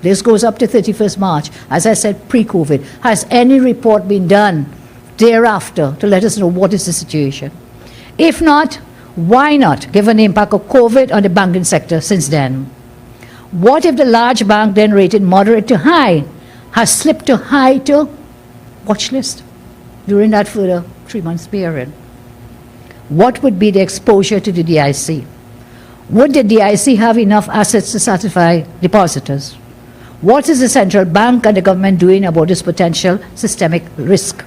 This goes up to 31st March. As I said, pre-COVID. Has any report been done thereafter to let us know what is the situation? If not, why not, given the impact of COVID on the banking sector since then? What if the large bank then rated moderate to high has slipped to high to watch list during that further 3 months period? What would be the exposure to the DIC? Would the DIC have enough assets to satisfy depositors? What is the central bank and the government doing about this potential systemic risk?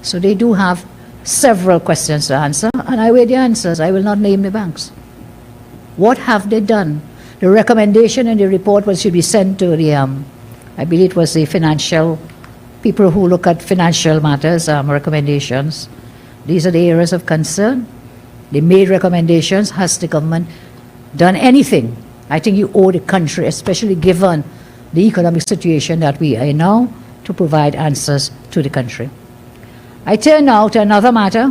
So they do have several questions to answer, and I wait the answers. I will not name the banks. What have they done? The recommendation in the report was should be sent to the, I believe it was the financial, people who look at financial matters, recommendations. These are the areas of concern. They made recommendations. Has the government done anything? I think you owe the country, especially given the economic situation that we are in now, to provide answers to the country. I turn now to another matter,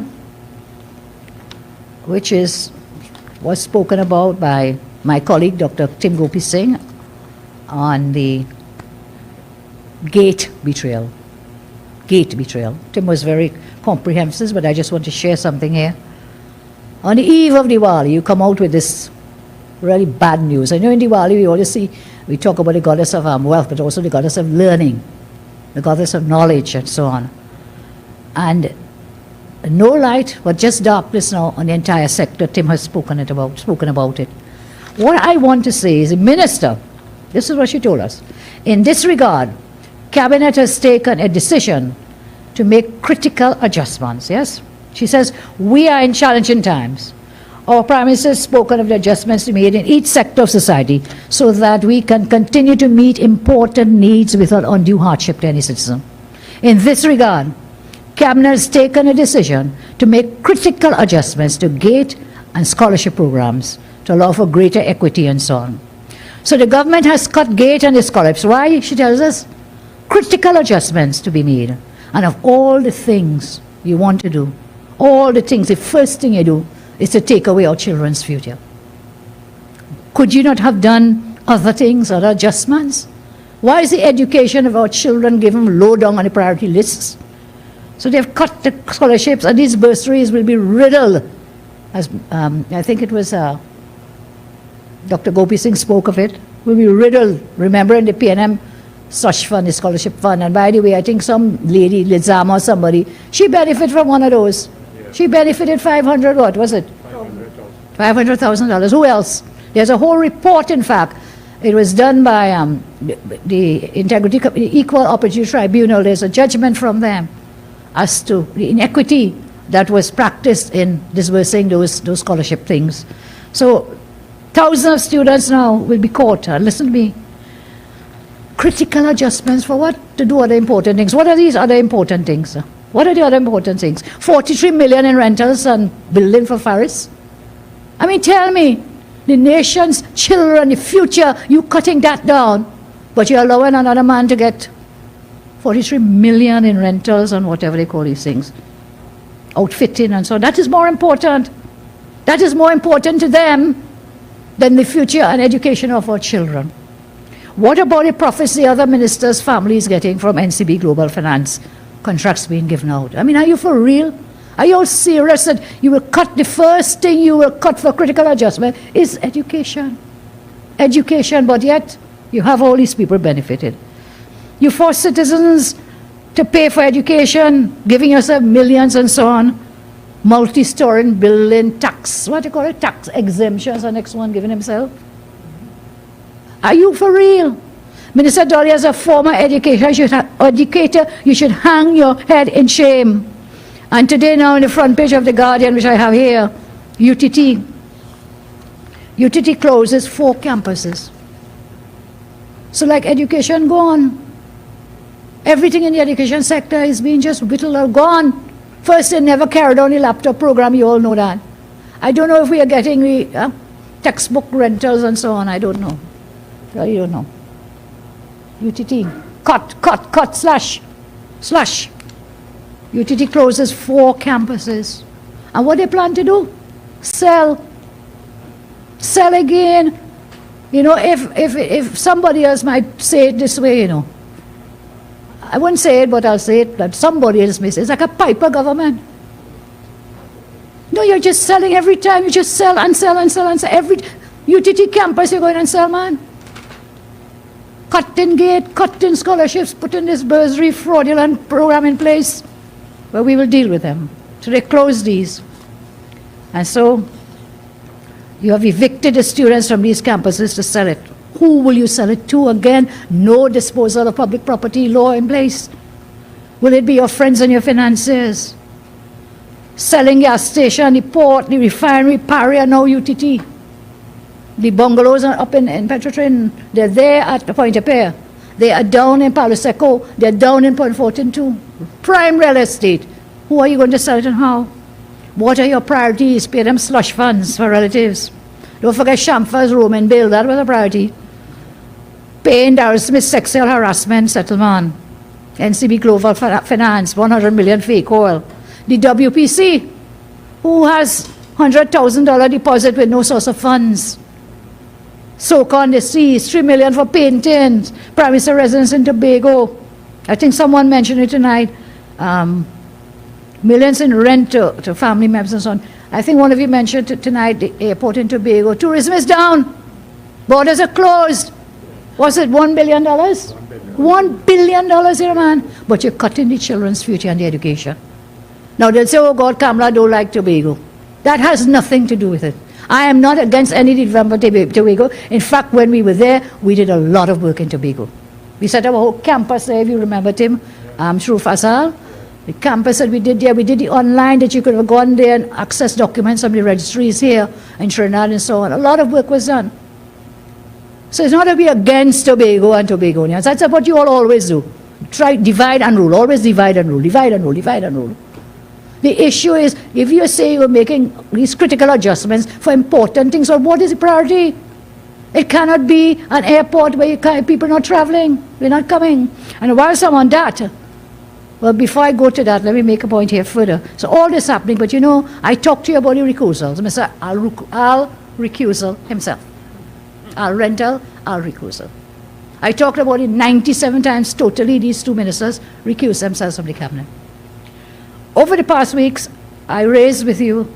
which was spoken about by my colleague, Dr. Tim Gopi Singh, on the gate betrayal. Gate betrayal. Tim was very comprehensive, but I just want to share something here. On the eve of Diwali, you come out with this really bad news. I know in Diwali we always see, we talk about the goddess of wealth, but also the goddess of learning, the goddess of knowledge, and so on. And no light, but just darkness now on the entire sector. Tim has spoken about it. What I want to say is, the minister, this is what she told us. In this regard, Cabinet has taken a decision to make critical adjustments, yes? She says, we are in challenging times. Our Prime Minister has spoken of the adjustments to be made in each sector of society so that we can continue to meet important needs without undue hardship to any citizen. In this regard, Cabinet has taken a decision to make critical adjustments to GATE and scholarship programs to allow for greater equity and so on. So the government has cut GATE and the scholarships. Why? She tells us critical adjustments to be made. And of all the things you want to do, all the things, the first thing you do is to take away our children's future. Could you not have done other things, other adjustments? Why is the education of our children given low down on the priority lists? So they've cut the scholarships, and these bursaries will be riddled. As I think it was Dr. Gopi Singh spoke of it, will be riddled. Remember in the PNM slush fund, the scholarship fund. And by the way, I think some lady, Lizama or somebody, she benefited from one of those. Yeah. She benefited 500, what was it? $500,000. Who else? There's a whole report, in fact. It was done by the Equal Opportunity Tribunal. There's a judgment from them as to the inequity that was practiced in disbursing those scholarship things. So thousands of students now will be caught. Listen to me. Critical adjustments for what? To do other important things. What are these other important things? What are the other important things? 43 million in rentals and building for Faris? I mean, tell me, the nation's children, the future, you cutting that down, but you're allowing another man to get 43 million in rentals and whatever they call these things, outfitting and so on. That is more important. That is more important to them than the future and education of our children. What about the profits the other ministers' families getting from NCB Global Finance contracts being given out? I mean, are you for real? Are you all serious that you will cut, the first thing you will cut for critical adjustment is education? Education, but yet you have all these people benefited. You force citizens to pay for education, giving yourself millions and so on. Multi-story building tax, what do you call it? Tax exemptions, the next one giving himself. Are you for real? Minister Dolly, as a former educator, you should hang your head in shame. And today now on the front page of The Guardian, which I have here, UTT closes 4 campuses. So like education gone. Everything in the education sector is being just whittled or gone. First, they never carried on the laptop program, you all know that. I don't know if we are getting the textbook rentals and so on, I don't know. I don't know. UTT, cut, slash. UTT closes 4 campuses. And what they plan to do? Sell again. You know, if somebody else might say it this way, you know, I wouldn't say it, but I'll say it, that somebody else may say it's like a Piper government. No, you're just selling every time. You just sell and sell and sell and sell. Every UTT campus you're going and sell, man. Cutting gate, cutting scholarships, putting this bursary fraudulent program in place. But we will deal with them. So they close these. And so you have evicted the students from these campuses to sell it. Who will you sell it to? Again, no disposal of public property law in place. Will it be your friends and your financiers? Selling gas station, the port, the refinery, Paria, now UTT. The bungalows are up in Petrotrin. They're there at the Point of Pear. They are down in Palo Seco. They're down in Point Fortin too. Prime real estate. Who are you going to sell it and how? What are your priorities? Pay them slush funds for relatives. Don't forget Shamfa's room and bill. That was a priority. Paying Darrell Smith's sexual harassment settlement. NCB Global Finance, 100 million fake oil. The WPC, who has $100,000 deposit with no source of funds. Soak on the Seas, 3 million for paintings, Prime Minister residence in Tobago. I think someone mentioned it tonight. Millions in rent to family members and so on. I think one of you mentioned tonight the airport in Tobago. Tourism is down. Borders are closed. Was it $1 billion? $1 billion here, man. But you're cutting the children's future and the education. Now they'll say, oh God, Kamala don't like Tobago. That has nothing to do with it. I am not against any development of Tobago. In fact, when we were there, we did a lot of work in Tobago. We set up a whole campus there, if you remember, Tim, through Fasal. The campus that we did there, we did the online that you could have gone there and access documents from the registries here in Trinidad and so on. A lot of work was done. So it's not to be against Tobago and Tobagonians. That's what you all always do. Try divide and rule. Always divide and rule. Divide and rule. Divide and rule. The issue is, if you say you're making these critical adjustments for important things, well, what is the priority? It cannot be an airport where people are not traveling. They're not coming. And whilst I'm on that, well, before I go to that, let me make a point here further. So all this happening, but you know, I talked to you about the recusals. Mr. Al recusal himself. Al rental, Al recusal. I talked about it 97 times totally. These 2 ministers recused themselves from the cabinet. Over the past weeks, I raised with you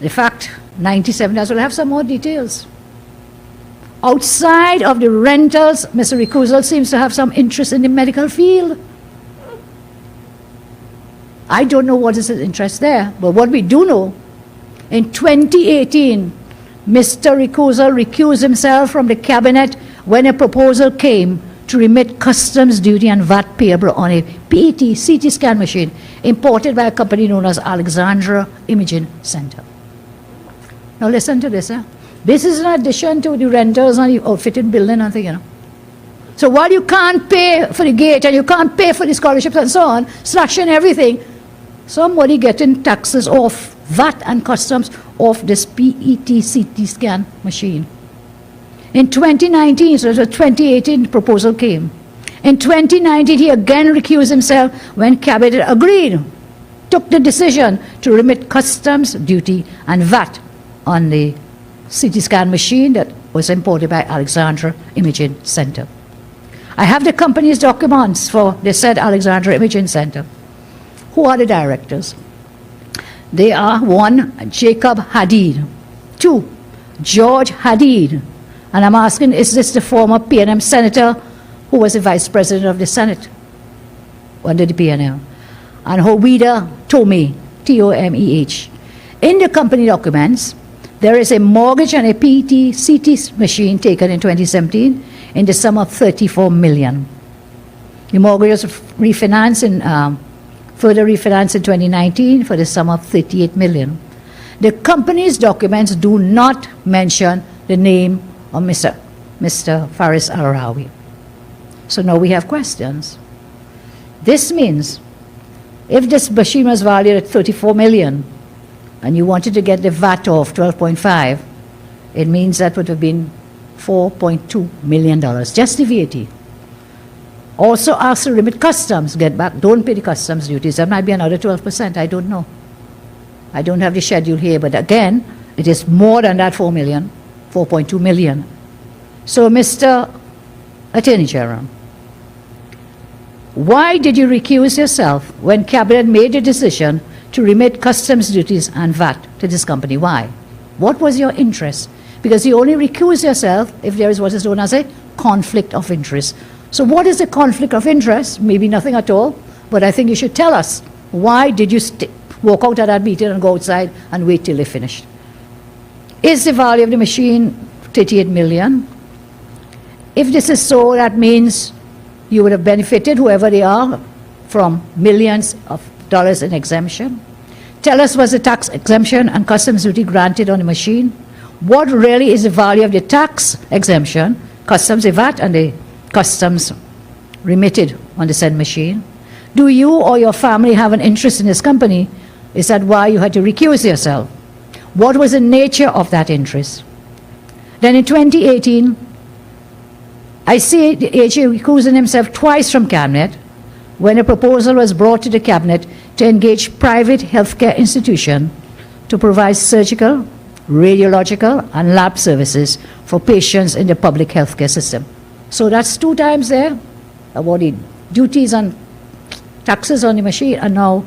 the fact 97, as well, I have some more details. Outside of the rentals, Mr. Recusal seems to have some interest in the medical field. I don't know what is his interest there, but what we do know, in 2018, Mr. Recusal recused himself from the cabinet when a proposal came to remit customs duty and VAT payable on a PET CT scan machine imported by a company known as Alexandra Imaging Center. Now listen to this. This is in addition to the rentals and the outfitted building and thing, So while you can't pay for the gate and you can't pay for the scholarships and so on, slashing everything, somebody getting taxes off, VAT and customs off this PET CT scan machine. In 2019, so the 2018 proposal came. In 2019, he again recused himself when Cabinet agreed, took the decision to remit customs duty and VAT on the CT scan machine that was imported by Alexandra Imaging Center. I have the company's documents for the said Alexandra Imaging Center. Who are the directors? They are 1, Jacob Hadid, 2, George Hadid, and I'm asking, is this the former PNM senator who was the vice president of the Senate under the PNM? And Howida Tomeh, T-O-M-E-H. In the company documents, there is a mortgage on a PET CT machine taken in 2017 in the sum of $34 million. The mortgage was refinanced in further refinanced in 2019 for the sum of $38 million. The company's documents do not mention the name of Mr. Faris Al-Rawi. So now we have questions. This means if this machine was valued at $34 million and you wanted to get the VAT off 12.5, it means that would have been $4.2 million, just the VAT. Also ask to remit customs, get back, don't pay the customs duties. That might be another 12%, I don't know. I don't have the schedule here, but again, it is more than that 4 million, 4.2 million. So, Mr. Attorney General, why did you recuse yourself when Cabinet made the decision to remit customs duties and VAT to this company? Why? What was your interest? Because you only recuse yourself if there is what is known as a conflict of interest. So what is the conflict of interest? Maybe nothing at all, but I think you should tell us. Why did you walk out of that meeting and go outside and wait till they finished? Is the value of the machine $38 million? If this is so, that means you would have benefited, whoever they are, from millions of dollars in exemption. Tell us, was the tax exemption and customs duty granted on the machine? What really is the value of the tax exemption, customs, the VAT, and the customs remitted on the said machine? Do you or your family have an interest in this company? Is that why you had to recuse yourself? What was the nature of that interest? Then in 2018, I see the AG recusing himself twice from Cabinet when a proposal was brought to the Cabinet to engage private healthcare institutions to provide surgical, radiological, and lab services for patients in the public healthcare system. So that's 2 times there about the duties and taxes on the machine, and now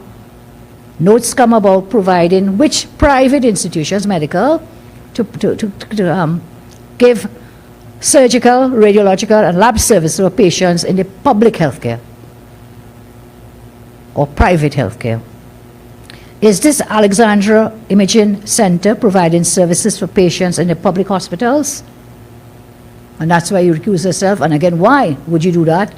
notes come about providing which private institutions, medical, to give surgical, radiological, and lab services for patients in the public healthcare or private healthcare. Is this Alexandra Imaging Center providing services for patients in the public hospitals? And that's why you recuse yourself. And again, why would you do that?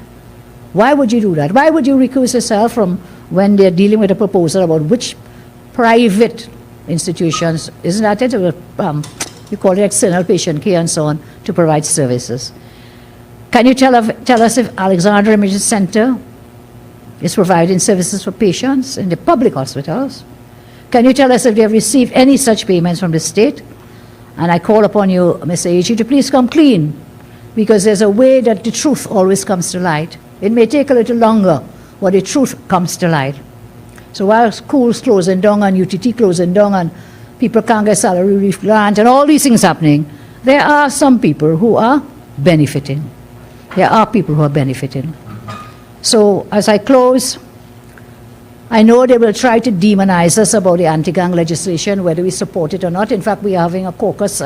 Why would you do that? Why would you recuse yourself from when they're dealing with a proposal about which private institutions, isn't that it? You call it external patient care and so on, to provide services. Can you tell us if Alexandra Imaging Center is providing services for patients in the public hospitals? Can you tell us if they have received any such payments from the state? And I call upon you, Mr. AG, to please come clean, because there's a way that the truth always comes to light. It may take a little longer, but the truth comes to light. So while schools closing down and UTT closing down and people can't get salary relief grant and all these things happening, there are some people who are benefiting. There are people who are benefiting. So as I close, I know they will try to demonize us about the anti-gang legislation, whether we support it or not. In fact, we are having a caucus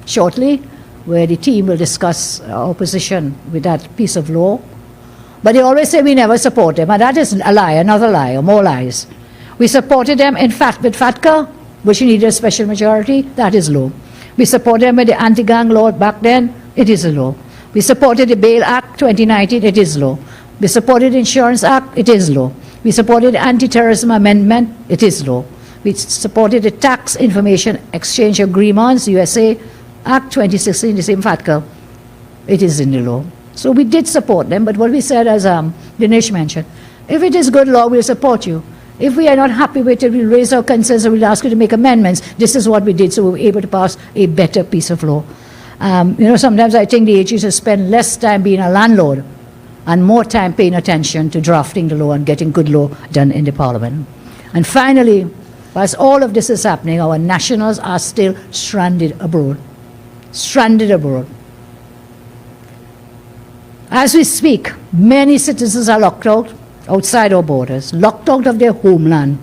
shortly where the team will discuss our position with that piece of law. But they always say we never support them, and that is a lie, another lie, or more lies. We supported them, in fact, with FATCA, which needed a special majority. That is law. We supported them with the anti-gang law back then. It is a law. We supported the Bail Act 2019. It is law. We supported the Insurance Act. It is law. We supported the Anti-Terrorism Amendment. It is law. We supported the Tax Information Exchange Agreements, USA Act 2016, the same FATCA. It is in the law. So we did support them, but what we said, as Dinesh mentioned, if it is good law, we'll support you. If we are not happy with it, we'll raise our concerns and we'll ask you to make amendments. This is what we did, so we were able to pass a better piece of law. Sometimes I think the AG should spend less time being a landlord and more time paying attention to drafting the law and getting good law done in the Parliament. And finally, whilst all of this is happening, our nationals are still stranded abroad. Stranded abroad. As we speak, many citizens are locked out outside our borders, locked out of their homeland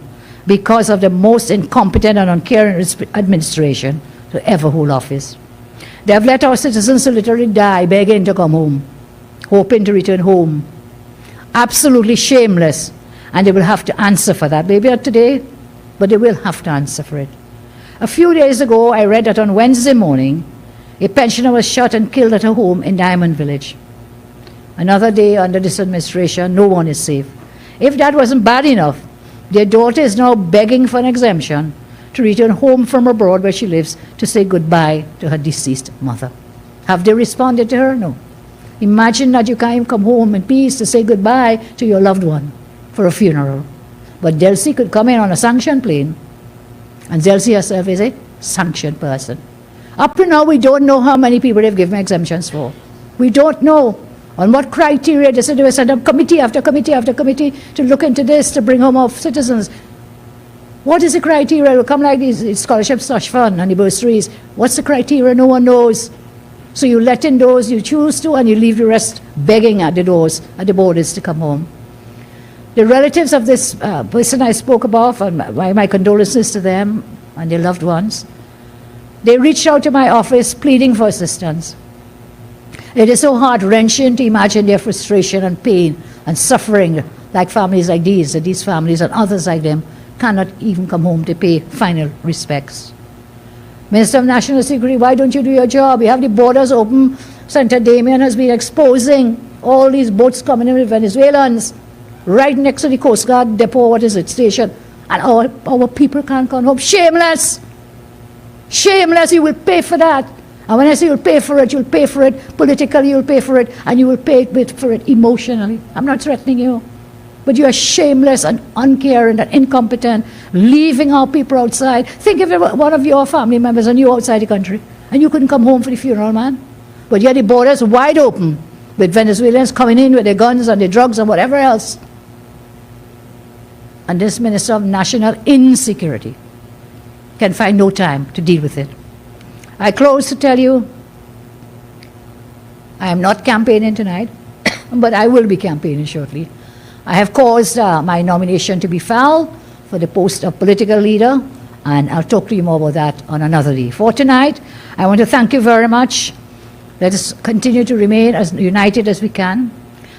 because of the most incompetent and uncaring administration to ever hold office. They have let our citizens to literally die begging to come home, hoping to return home. Absolutely shameless, and they will have to answer for that. Maybe not today, but they will have to answer for it. A few days ago, I read that on Wednesday morning, a pensioner was shot and killed at her home in Diamond Village. Another day under this administration, no one is safe. If that wasn't bad enough, their daughter is now begging for an exemption to return home from abroad where she lives to say goodbye to her deceased mother. Have they responded to her? No. Imagine that you can't even come home in peace to say goodbye to your loved one for a funeral. But Delcy could come in on a sanctioned plane, and Delcy herself is a sanctioned person. Up to now, we don't know how many people they've given exemptions for. We don't know on what criteria. They said they will send up committee after committee after committee to look into this, to bring home our citizens. What is the criteria? It will come like these scholarship slush fund and the bursaries. What's the criteria? No one knows. So you let in those you choose to, and you leave the rest begging at the doors, at the borders to come home. The relatives of this person I spoke about, and my condolences to them and their loved ones, they reached out to my office pleading for assistance. It is so heart-wrenching to imagine their frustration and pain and suffering, like families like these, that these families and others like them cannot even come home to pay final respects. Minister of National Security, why don't you do your job? You have the borders open. Senator Damian has been exposing all these boats coming in with Venezuelans right next to the Coast Guard depot, station, and our people can't come home. Shameless! Shameless, you will pay for that. And when I say you'll pay for it politically, you'll pay for it, and you will pay for it emotionally. I'm not threatening you. But you are shameless and uncaring and incompetent, leaving our people outside. Think if it were one of your family members and you outside the country, and you couldn't come home for the funeral, man. But yet the borders wide open, with Venezuelans coming in with their guns and their drugs and whatever else. And this Minister of National Insecurity can find no time to deal with it. I close to tell you, I am not campaigning tonight, but I will be campaigning shortly. I have caused my nomination to be filed for the post of political leader, and I'll talk to you more about that on another day. For tonight, I want to thank you very much. Let us continue to remain as united as we can.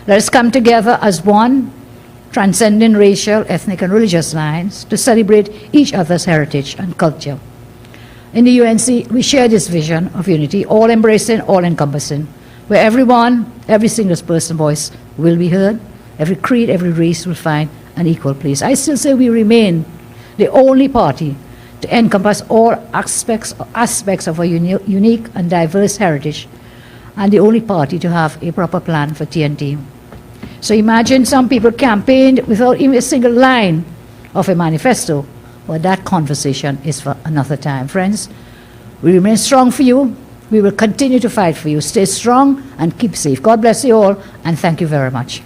Let us come together as one, transcending racial, ethnic, and religious lines to celebrate each other's heritage and culture. In the UNC, we share this vision of unity, all-embracing, all-encompassing, where everyone, every single person's voice will be heard, every creed, every race will find an equal place. I still say we remain the only party to encompass all aspects of our unique and diverse heritage, and the only party to have a proper plan for TNT. So imagine some people campaigned without even a single line of a manifesto. Well, that conversation is for another time. Friends, we remain strong for you. We will continue to fight for you. Stay strong and keep safe. God bless you all, and thank you very much.